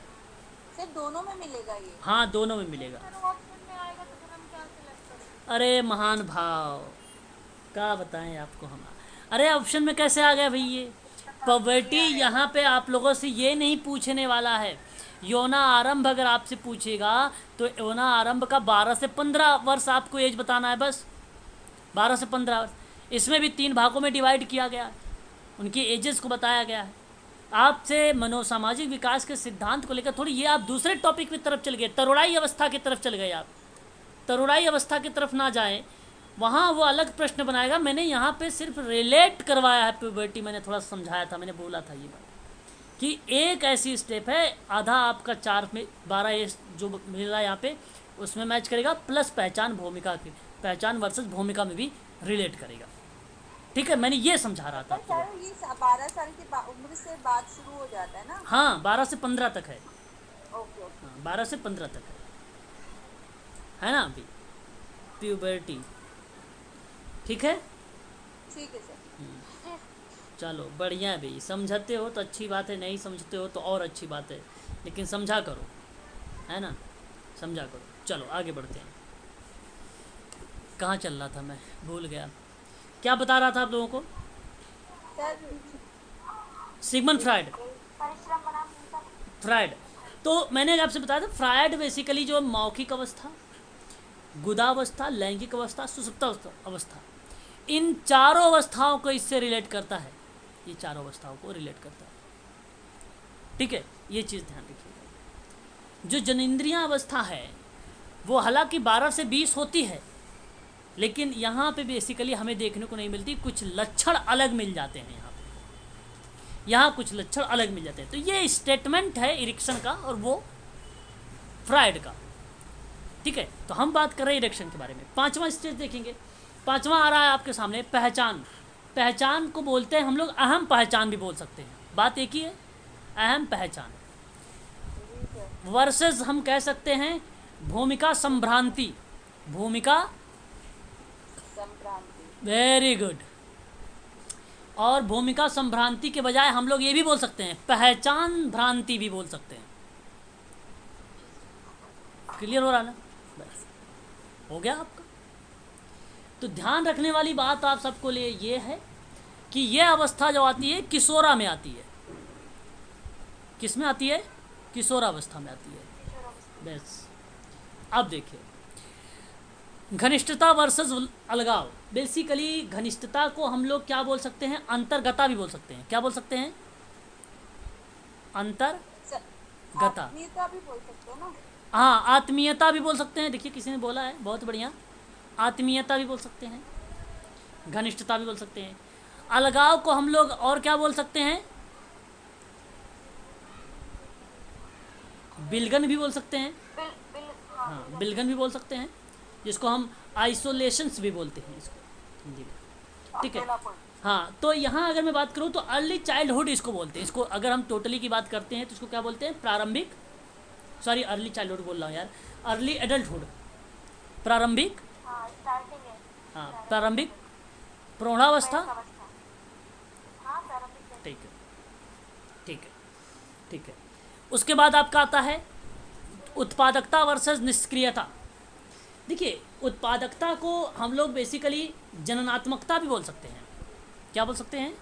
सर दोनों में मिलेगा ये? हाँ, दोनों में मिलेगा। ऑप्शन में आएगा तो फिर हम क्या सिलेक्ट करें? अरे महान भाव, क्या बताएं आपको हम। अरे ऑप्शन में कैसे आ गया भाई ये? पॉवर्टी यहाँ पे आप लोगों से ये नहीं पूछने वाला है। यौना आरंभ अगर आपसे पूछेगा तो यौना आरंभ का 12 से 15 वर्ष आपको एज बताना है, बस 12 से 15 वर्ष। इसमें भी 3 भागों में डिवाइड किया गया है, उनकी एजेस को बताया गया है। आपसे मनोसामाजिक विकास के सिद्धांत को लेकर थोड़ी ये आप दूसरे टॉपिक की तरफ चल गए, तरुणाई अवस्था की तरफ चल गए आप। तरुणाई अवस्था की तरफ ना जाएं, वहाँ वो अलग प्रश्न बनाएगा। मैंने यहाँ पे सिर्फ रिलेट करवाया है प्यूबर्टी, मैंने थोड़ा समझाया था, मैंने बोला था ये बात कि एक ऐसी स्टेप है, आधा आपका 4 में 12 एज जो मिल रहा है यहाँ पे उसमें मैच करेगा, प्लस पहचान भूमिका की, पहचान वर्सेस भूमिका में भी रिलेट करेगा। ठीक है, मैंने ये समझा रहा था। सर ये 12 साल की उम्र से बाद शुरू हो जाता है ना? हाँ, 12 से 15 तक है। Okay okay. हाँ, 12 से 15 तक है ना अभी प्यूबर्टी। ठीक है, ठीक है सर। चलो बढ़िया है भाई। समझते हो तो अच्छी बात है, नहीं समझते हो तो और अच्छी बात है, लेकिन समझा करो, है ना, समझा करो। चलो आगे बढ़ते हैं। कहाँ चल रहा था मैं, भूल गया। क्या बता रहा था आप लोगों को? सर सिगमंड फ्रायड, परिश्रम बनाम हीनता। फ्रायड। तो मैंने आपसे बताया था, फ्रायड बेसिकली जो मौखिक अवस्था, गुदावस्था, लैंगिक अवस्था, सुसुप्त अवस्था, इन चारों अवस्थाओं को इससे रिलेट करता है। ये चारों अवस्थाओं को रिलेट करता है। ठीक है, ये चीज़ ध्यान रखिएगा। जो जनेंद्रिया अवस्था है वो हालांकि 12 से 20 होती है, लेकिन यहाँ पे बेसिकली हमें देखने को नहीं मिलती, कुछ लक्षण अलग मिल जाते हैं यहाँ पे। यहाँ कुछ लक्षण अलग मिल जाते हैं। तो ये स्टेटमेंट है इरिक्सन का और वो फ्राइड का। ठीक है, तो हम बात कर रहे हैं इरेक्शन के बारे में। पांचवा स्टेज देखेंगे। पांचवा आ रहा है आपके सामने, पहचान। पहचान को बोलते हैं हम लोग अहम पहचान भी बोल सकते हैं, बात एक ही है, अहम पहचान वर्सेस हम कह सकते हैं भूमिका संभ्रांति। भूमिका संक्रांति। Very good. और भूमिका संभ्रांति के बजाय हम लोग ये भी बोल सकते हैं पहचान भ्रांति भी बोल सकते हैं। क्लियर हो रहा ना? बस हो गया आपका। तो ध्यान रखने वाली बात आप सबको लिए ये है कि ये अवस्था जो आती है किशोरा में आती है। किस में आती है? किशोरावस्था में आती है। बस अब देखिए, घनिष्ठता वर्सेस अलगाव। बेसिकली घनिष्ठता को हम लोग क्या बोल सकते हैं? अंतर्गता भी बोल सकते हैं। क्या बोल सकते हैं? अंतर्गता। आत्मीयता भी बोल सकते हैं ना? हाँ, आत्मीयता भी बोल सकते हैं। देखिए किसी ने बोला है, बहुत बढ़िया। आत्मीयता भी बोल सकते हैं, घनिष्ठता भी बोल सकते हैं। अलगाव को हम लोग और क्या बोल सकते हैं? बिलगन भी बोल सकते हैं। हाँ, बिलगन भी बोल सकते हैं, जिसको हम आइसोलेशंस भी बोलते हैं इसको हिंदी में। ठीक है। हाँ, तो यहाँ अगर मैं बात करूँ तो अर्ली चाइल्डहुड इसको बोलते हैं। इसको अगर हम टोटली की बात करते हैं तो इसको क्या बोलते हैं? प्रारंभिक, सॉरी अर्ली चाइल्डहुड बोल रहा हूँ यार, अर्ली एडल्टहुड, प्रारंभिक, हाँ प्रारंभिक प्रौढ़ावस्था। ठीक है, ठीक है, ठीक है। उसके बाद आपका आता है उत्पादकता वर्सेस निष्क्रियता। देखिए, उत्पादकता को हम लोग बेसिकली जननात्मकता भी बोल सकते हैं। क्या बोल सकते हैं?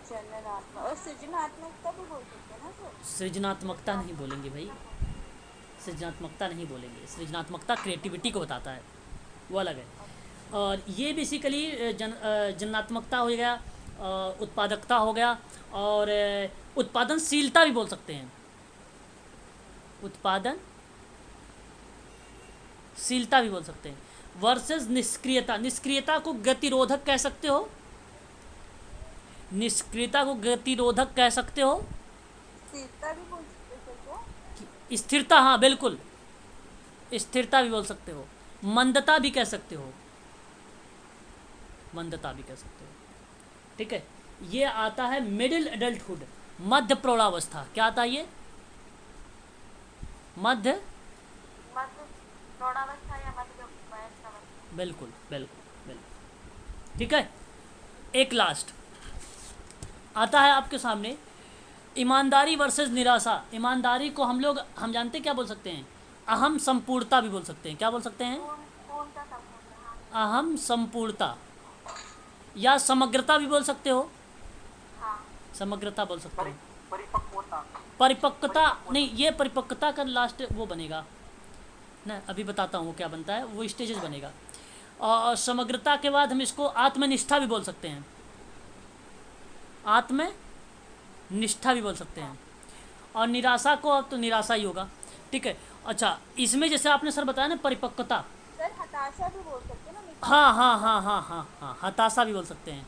जननात्मक और सृजनात्मकता भी बोल सकते हैं ना सर? सृजनात्मकता नहीं बोलेंगे भाई, सृजनात्मकता नहीं बोलेंगे। सृजनात्मकता क्रिएटिविटी को बताता है, वो अलग है। और ये बेसिकली जननात्मकता हो गया, उत्पादकता हो गया, और उत्पादनशीलता भी बोल सकते हैं। उत्पादनशीलता भी बोल सकते हैं। वर्सेस निष्क्रियता। निष्क्रियता को गतिरोधक कह सकते हो। निष्क्रियता को गतिरोधक कह सकते हो। स्थिरता भी बोल सकते हैं क्या? स्थिरता, हाँ बिल्कुल, स्थिरता भी बोल सकते हो। मंदता भी कह सकते हो, मंदता भी कह सकते हो। ठीक है। ये आता है मिडिल एडल्टहुड, मध्य प्रौढ़ावस्था। क्या आता है ये? मध्य प्रौढ़ावस्था या मध्य वयस्कावस्था। बिल्कुल बिल्कुल बिल्कुल। ठीक है। एक लास्ट आता है आपके सामने ईमानदारी वर्सेस निराशा। ईमानदारी को हम जानते हैं क्या बोल सकते हैं? अहम संपूर्णता भी बोल सकते हैं। क्या बोल सकते हैं? पूर्णता संपूर्ण। अहम संपूर्णता, या समग्रता भी बोल सकते हो। हाँ। समग्रता बोल सकते हो। परिपक्वता। परिपक्वता नहीं, ये परिपक्वता का लास्ट वो बनेगा ना, अभी बताता हूँ वो क्या बनता है, वो स्टेजेस बनेगा। और समग्रता के बाद हम इसको आत्मनिष्ठा भी बोल सकते हैं। आत्मनिष्ठा भी बोल सकते हैं। और निराशा को अब तो निराशा ही होगा। ठीक है। अच्छा, इसमें जैसे आपने सर बताया ना परिपक्वता, सर हताशा भी बोल सकते हैं ना? हाँ हाँ हाँ हाँ हाँ हाँ, हताशा भी बोल सकते हैं।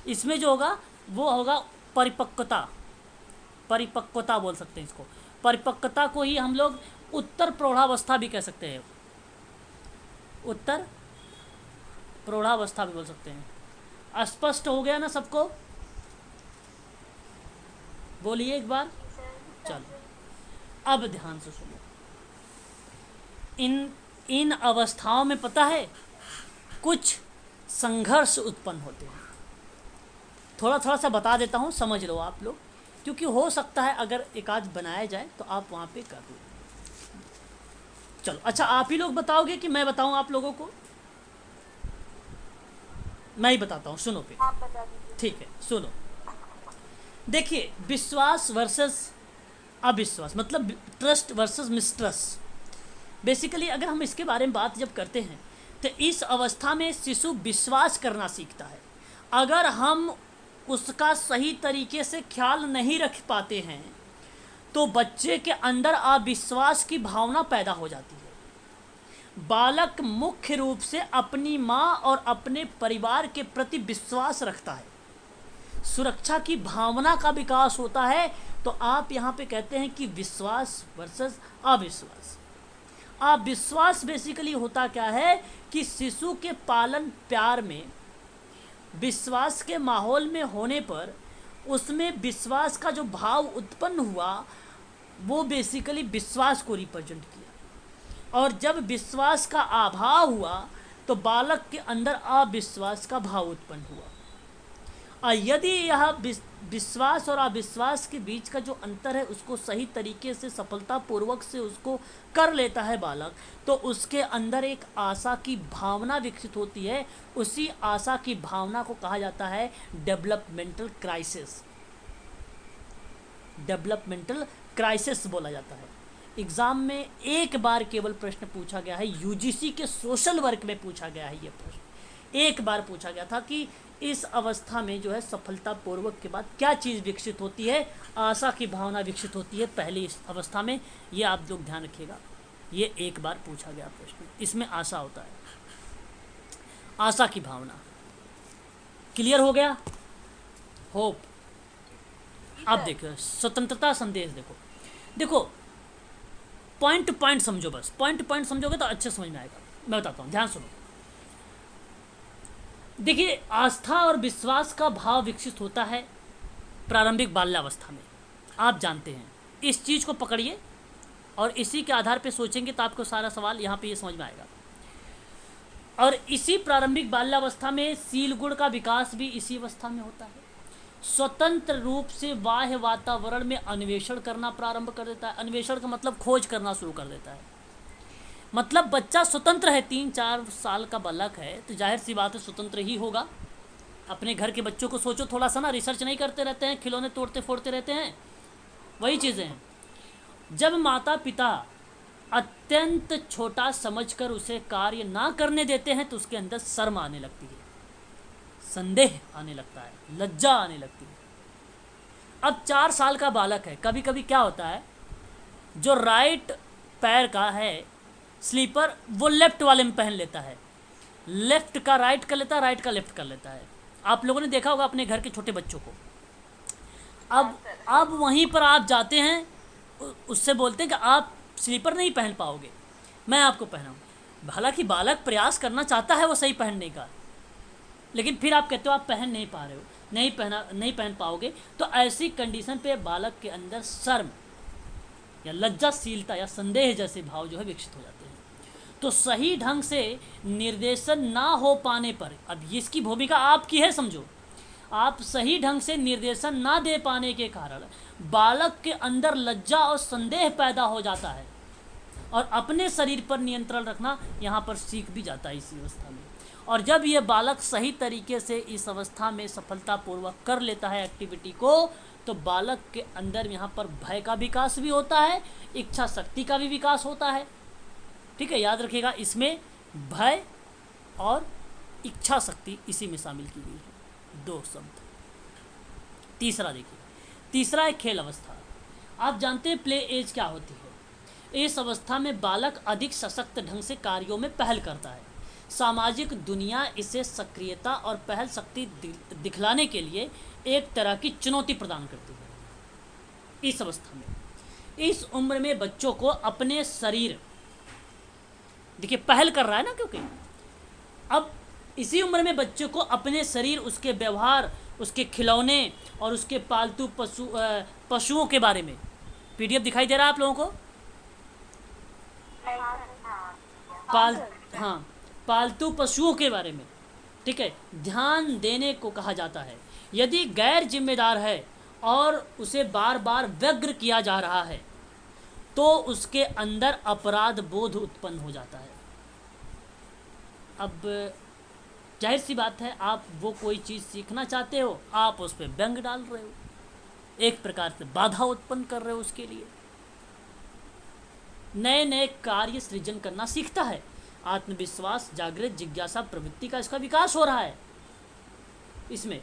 इसमें जो होगा वो होगा परिपक्वता। परिपक्वता बोल सकते हैं इसको। परिपक्वता को ही हम लोग उत्तर प्रौढ़ावस्था भी कह सकते हैं। उत्तर प्रौढ़ावस्था भी बोल सकते हैं। स्पष्ट हो गया ना सबको? बोलिए एक बार। चलो अब ध्यान से सुनो। इन अवस्थाओं में पता है कुछ संघर्ष उत्पन्न होते हैं। थोड़ा थोड़ा सा बता देता हूँ, समझ लो आप लोग, क्योंकि हो सकता है अगर एक आध बनाया जाए तो आप वहाँ पे कर लो। चलो अच्छा, आप ही लोग बताओगे कि मैं बताऊँ आप लोगों को? मैं ही बताता हूँ, सुनो फिर। आप बता दीजिए। ठीक है, सुनो। देखिए, विश्वास वर्सेस अविश्वास, मतलब ट्रस्ट वर्सेस मिसट्रस्ट। बेसिकली अगर हम इसके बारे में बात जब करते हैं तो इस अवस्था में शिशु विश्वास करना सीखता है। अगर हम उसका सही तरीके से ख्याल नहीं रख पाते हैं तो बच्चे के अंदर अविश्वास की भावना पैदा हो जाती है। बालक मुख्य रूप से अपनी माँ और अपने परिवार के प्रति विश्वास रखता है। सुरक्षा की भावना का विकास होता है। तो आप यहाँ पे कहते हैं कि विश्वास वर्सेस अविश्वास। अविश्वास बेसिकली होता क्या है कि शिशु के पालन प्यार में विश्वास के माहौल में होने पर उसमें विश्वास का जो भाव उत्पन्न हुआ वो बेसिकली विश्वास को रिप्रेजेंट किया, और जब विश्वास का अभाव हुआ तो बालक के अंदर अविश्वास का भाव उत्पन्न हुआ। और यदि यह विश्वास और अविश्वास के बीच का जो अंतर है उसको सही तरीके से सफलतापूर्वक से उसको कर लेता है बालक, तो उसके अंदर एक आशा की भावना विकसित होती है। उसी आशा की भावना को कहा जाता है डेवलपमेंटल क्राइसिस। डेवलपमेंटल क्राइसिस बोला जाता है। एग्ज़ाम में एक बार केवल प्रश्न पूछा गया है, यूजीसी के सोशल वर्क में पूछा गया है। ये प्रश्न एक बार पूछा गया था कि इस अवस्था में जो है सफलतापूर्वक के बाद क्या चीज़ विकसित होती है, आशा की भावना विकसित होती है पहली इस अवस्था में। ये आप लोग ध्यान रखिएगा, ये एक बार पूछा गया प्रश्न, इसमें आशा होता है, आशा की भावना। क्लियर हो गया? होप। अब देखो स्वतंत्रता संदेश, देखो पॉइंट टू पॉइंट समझो, बस पॉइंट टू पॉइंट समझोगे तो अच्छे समझ में आएगा। मैं बताता हूँ, ध्यान सुनो। देखिए, आस्था और विश्वास का भाव विकसित होता है प्रारंभिक बाल्यावस्था में, आप जानते हैं। इस चीज़ को पकड़िए और इसी के आधार पे सोचेंगे तो आपको सारा सवाल यहाँ पे ये समझ में आएगा। और इसी प्रारंभिक बाल्यावस्था में शील गुण का विकास भी इसी अवस्था में होता है। स्वतंत्र रूप से बाह्य वातावरण में अन्वेषण करना प्रारंभ कर देता है। अन्वेषण का मतलब खोज करना शुरू कर देता है। मतलब बच्चा स्वतंत्र है, 3-4 साल का बालक है तो जाहिर सी बात है स्वतंत्र ही होगा। अपने घर के बच्चों को सोचो थोड़ा सा ना, रिसर्च नहीं करते रहते हैं, खिलौने तोड़ते फोड़ते रहते हैं, वही चीज़ें हैं। जब माता पिता अत्यंत छोटा समझकर उसे कार्य ना करने देते हैं तो उसके अंदर शर्म आने लगती है, संदेह आने लगता है, लज्जा आने लगती है। अब 4 साल का बालक है, कभी कभी क्या होता है, जो राइट पैर का है स्लीपर वो लेफ्ट वाले में पहन लेता है, लेफ्ट का राइट कर लेता है, राइट का लेफ्ट कर लेता है। आप लोगों ने देखा होगा अपने घर के छोटे बच्चों को। अब वहीं पर आप जाते हैं, उससे बोलते हैं कि आप स्लीपर नहीं पहन पाओगे, मैं आपको पहनाऊँ। हालांकि बालक प्रयास करना चाहता है वो सही पहनने का, लेकिन फिर आप कहते हो आप पहन नहीं पा रहे हो, नहीं पहन पाओगे। तो ऐसी कंडीशन पे बालक के अंदर शर्म या लज्जाशीलता या संदेह जैसे भाव जो है विकसित हो जाते हैं। तो सही ढंग से निर्देशन ना हो पाने पर, अब इसकी भूमिका आपकी है, समझो, आप सही ढंग से निर्देशन ना दे पाने के कारण बालक के अंदर लज्जा और संदेह पैदा हो जाता है और अपने शरीर पर नियंत्रण रखना यहाँ पर सीख भी जाता है इसी अवस्था में। और जब ये बालक सही तरीके से इस अवस्था में सफलतापूर्वक कर लेता है एक्टिविटी को, तो बालक के अंदर यहाँ पर भय का विकास भी होता है, इच्छा शक्ति का भी विकास होता है। ठीक है, याद रखिएगा, इसमें भय और इच्छा शक्ति इसी में शामिल की गई है, 2 शब्द। तीसरा देखिए, तीसरा है खेल अवस्था। आप जानते हैं प्ले एज क्या होती है। इस अवस्था में बालक अधिक सशक्त ढंग से कार्यों में पहल करता है। सामाजिक दुनिया इसे सक्रियता और पहल शक्ति दिखलाने के लिए एक तरह की चुनौती प्रदान करती है। इस अवस्था में, इस उम्र में बच्चों को अपने शरीर, देखिए पहल कर रहा है ना, क्योंकि अब इसी उम्र में बच्चों को अपने शरीर, उसके व्यवहार, उसके खिलौने और उसके पालतू पशुओं के बारे में, पीडीएफ दिखाई दे रहा है आप लोगों को? पालतू पशुओं के बारे में, ठीक है, ध्यान देने को कहा जाता है। यदि गैर जिम्मेदार है और उसे बार बार व्यग्र किया जा रहा है तो उसके अंदर अपराध बोध उत्पन्न हो जाता है। अब जाहिर सी बात है, आप वो कोई चीज़ सीखना चाहते हो, आप उस पर व्यंग डाल रहे हो, एक प्रकार से बाधा उत्पन्न कर रहे हो उसके लिए। नए नए कार्य सृजन करना सीखता है, आत्मविश्वास, जागृत, जिज्ञासा, प्रवृत्ति का इसका विकास हो रहा है। इसमें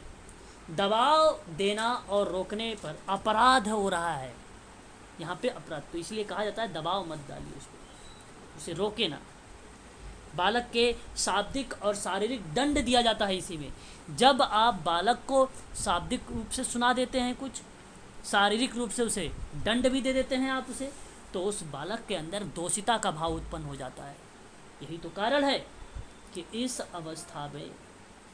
दबाव देना और रोकने पर अपराध हो रहा है, यहाँ पे अपराध। तो इसलिए कहा जाता है दबाव मत डालिए उसको, उसे रोके ना। बालक के शाब्दिक और शारीरिक दंड दिया जाता है इसी में। जब आप बालक को शाब्दिक रूप से सुना देते हैं कुछ, शारीरिक रूप से उसे दंड भी दे देते हैं आप उसे, तो उस बालक के अंदर दोषिता का भाव उत्पन्न हो जाता है। यही तो कारण है कि इस अवस्था में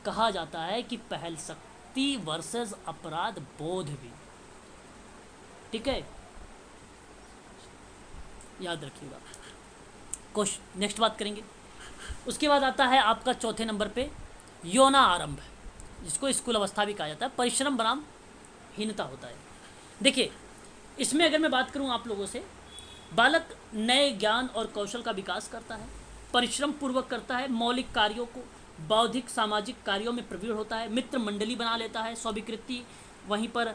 कहा जाता है कि पहल शक्ति वर्सेस अपराध बोध भी। ठीक है, याद रखिएगा। क्वेश्चन नेक्स्ट बात करेंगे। उसके बाद आता है आपका चौथे नंबर पे यौना आरंभ, जिसको स्कूल अवस्था भी कहा जाता है। परिश्रम बनाम हीनता होता है। देखिए, इसमें अगर मैं बात करूं आप लोगों से, बालक नए ज्ञान और कौशल का विकास करता है, परिश्रम पूर्वक करता है, मौलिक कार्यों को, बौद्धिक सामाजिक कार्यों में प्रवीण होता है, मित्र मंडली बना लेता है, स्वीकृति, वहीं पर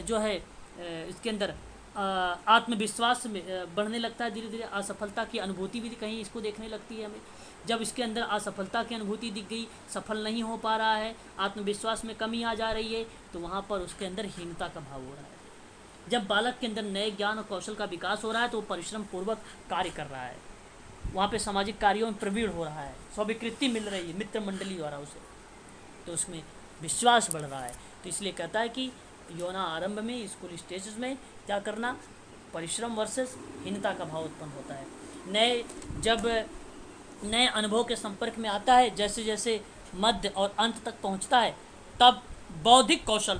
जो है इसके अंदर आत्मविश्वास में बढ़ने लगता है। धीरे धीरे असफलता की अनुभूति भी कहीं इसको देखने लगती है हमें। जब इसके अंदर असफलता की अनुभूति दिख गई, सफल नहीं हो पा रहा है, आत्मविश्वास में कमी आ जा रही है, तो वहाँ पर उसके अंदर हीनता का भाव हो रहा है। जब बालक के अंदर नए ज्ञान और कौशल का विकास हो रहा है तो वो परिश्रम पूर्वक कार्य कर रहा है, वहाँ पे सामाजिक कार्यों में प्रवीण हो रहा है, स्वीकृति मिल रही है मित्र मंडली द्वारा उसे, तो उसमें विश्वास बढ़ रहा है। तो इसलिए कहता है कि यौना आरंभ में, स्कूल स्टेजेस में क्या करना, परिश्रम वर्सेस हीनता का भाव उत्पन्न होता है। जब नए अनुभव के संपर्क में आता है, जैसे जैसे मध्य और अंत तक पहुंचता है, तब बौद्धिक कौशल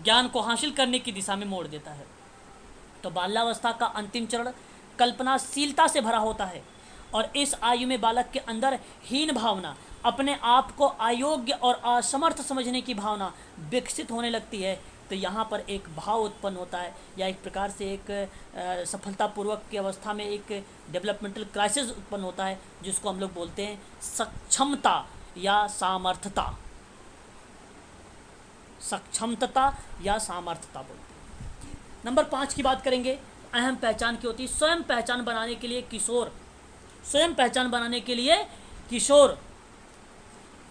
ज्ञान को हासिल करने की दिशा में मोड़ देता है। तो बाल्यावस्था का अंतिम चरण कल्पनाशीलता से भरा होता है, और इस आयु में बालक के अंदर हीन भावना, अपने आप को अयोग्य और असमर्थ समझने की भावना विकसित होने लगती है। तो यहाँ पर एक भाव उत्पन्न होता है, या एक प्रकार से एक सफलतापूर्वक की अवस्था में एक डेवलपमेंटल क्राइसिस उत्पन्न होता है, जिसको हम लोग बोलते हैं सक्षमता या सामर्थ्यता। सक्षमता या सामर्थ्यता बोलते हैं। नंबर 5 की बात करेंगे। अहम पहचान की होती है। स्वयं पहचान बनाने के लिए किशोर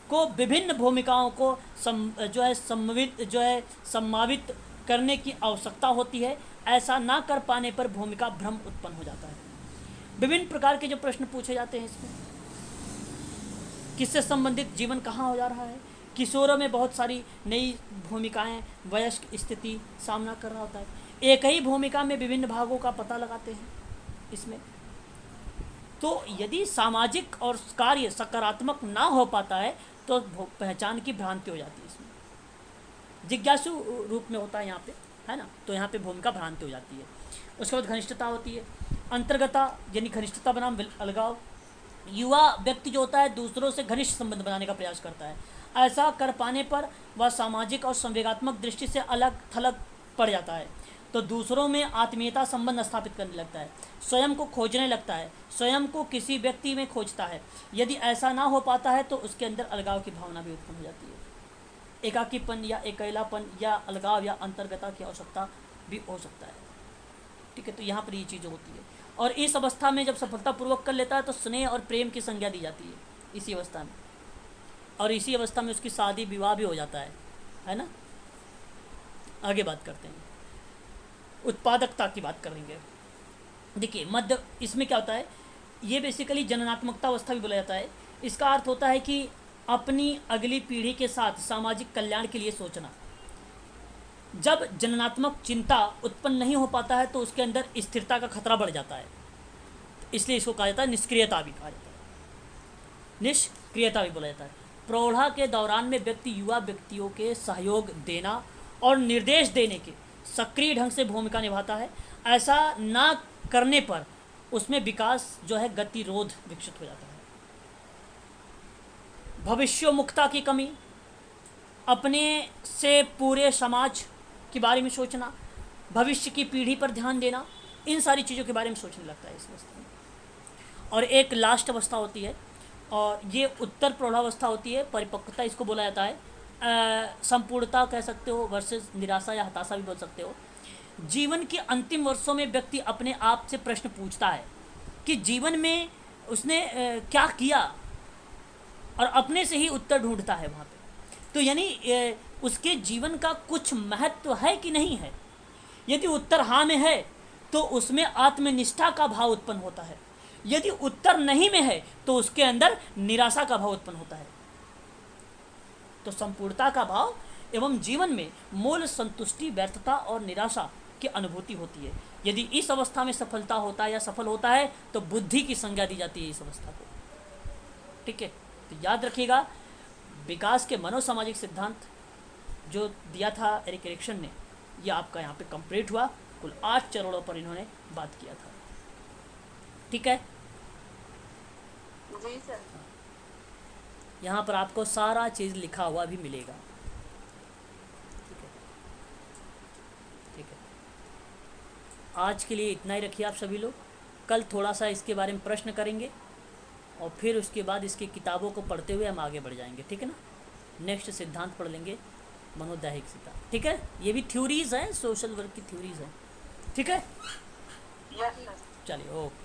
को विभिन्न भूमिकाओं को सम्मावित करने की आवश्यकता होती है। ऐसा ना कर पाने पर भूमिका भ्रम उत्पन्न हो जाता है। विभिन्न प्रकार के जो प्रश्न पूछे जाते हैं इसमें, किससे संबंधित जीवन कहाँ हो जा रहा है, किशोरों में बहुत सारी नई भूमिकाएं, वयस्क स्थिति सामना कर रहा होता है। एक ही भूमिका में विभिन्न भागों का पता लगाते हैं इसमें। तो यदि सामाजिक और कार्य सकारात्मक ना हो पाता है तो पहचान की भ्रांति हो जाती है इसमें। जिज्ञासु रूप में होता है यहाँ पे, है ना, तो यहाँ पे भूमिका भ्रांति हो जाती है। उसके बाद घनिष्ठता होती है। अंतर्गता यानी घनिष्ठता बनाम अलगाव। युवा व्यक्ति जो होता है दूसरों से घनिष्ठ संबंध बनाने का प्रयास करता है। ऐसा कर पाने पर वह सामाजिक और संवेगात्मक दृष्टि से अलग थलग पड़ जाता है, तो दूसरों में आत्मीयता संबंध स्थापित करने लगता है, स्वयं को खोजने लगता है, स्वयं को किसी व्यक्ति में खोजता है। यदि ऐसा ना हो पाता है तो उसके अंदर अलगाव की भावना भी उत्पन्न हो जाती है। एकाकीपन या अकेलापन या अलगाव या अंतर्गता की आवश्यकता भी हो सकता है। ठीक है, तो यहाँ पर ये चीज़ होती है। और इस अवस्था में जब सफलतापूर्वक कर लेता है तो स्नेह और प्रेम की संज्ञा दी जाती है इसी अवस्था में, और इसी अवस्था में उसकी शादी विवाह भी हो जाता है ना। आगे बात करते हैं, उत्पादकता की बात करेंगे। देखिए, मध्य इसमें क्या होता है, ये बेसिकली जननात्मकता अवस्था भी बोला जाता है। इसका अर्थ होता है कि अपनी अगली पीढ़ी के साथ सामाजिक कल्याण के लिए सोचना। जब जननात्मक चिंता उत्पन्न नहीं हो पाता है तो उसके अंदर स्थिरता का खतरा बढ़ जाता है, इसलिए इसको कहा जाता है निष्क्रियता भी कहा जाता है, निष्क्रियता भी बोला जाता है। प्रौढ़ा के दौरान में व्यक्ति युवा व्यक्तियों के सहयोग देना और निर्देश देने के सक्रिय ढंग से भूमिका निभाता है। ऐसा ना करने पर उसमें विकास जो है गतिरोध विकसित हो जाता है। भविष्योन्मुखता की कमी, अपने से पूरे समाज के बारे में सोचना, भविष्य की पीढ़ी पर ध्यान देना, इन सारी चीज़ों के बारे में सोचने लगता है इस अवस्था में। और एक लास्ट अवस्था होती है, और ये उत्तर प्रौढ़ावस्था होती है, परिपक्वता इसको बोला जाता है। संपूर्णता कह सकते हो वर्सेस निराशा या हताशा भी बोल सकते हो। जीवन के अंतिम वर्षों में व्यक्ति अपने आप से प्रश्न पूछता है कि जीवन में उसने क्या किया, और अपने से ही उत्तर ढूंढता है वहाँ पे। तो यानी उसके जीवन का कुछ महत्व है कि नहीं है। यदि उत्तर हाँ में है तो उसमें आत्मनिष्ठा का भाव उत्पन्न होता है। यदि उत्तर नहीं में है तो उसके अंदर निराशा का भाव उत्पन्न होता है। तो संपूर्णता का भाव एवं जीवन में मूल संतुष्टि, व्यर्थता और निराशा की अनुभूति होती है। यदि इस अवस्था में सफलता होता है या सफल होता है तो बुद्धि की संज्ञा दी जाती है इस अवस्था को। ठीक है, तो याद रखिएगा विकास के मनोसामाजिक सिद्धांत जो दिया था एरिक एरिक्सन ने, यह आपका यहाँ पे कंप्लीट हुआ। कुल 8 चरणों पर इन्होंने बात किया था। ठीक है, जी सर। यहाँ पर आपको सारा चीज़ लिखा हुआ भी मिलेगा। ठीक है, ठीक है, आज के लिए इतना ही रखिए आप सभी लोग। कल थोड़ा सा इसके बारे में प्रश्न करेंगे और फिर उसके बाद इसकी किताबों को पढ़ते हुए हम आगे बढ़ जाएंगे। ठीक है ना, नेक्स्ट सिद्धांत पढ़ लेंगे मनोदैहिक सिद्धांत। ठीक है, ये भी थ्योरीज हैं, सोशल वर्क की थ्योरीज हैं। ठीक है, यस सर। चलिए, ओके।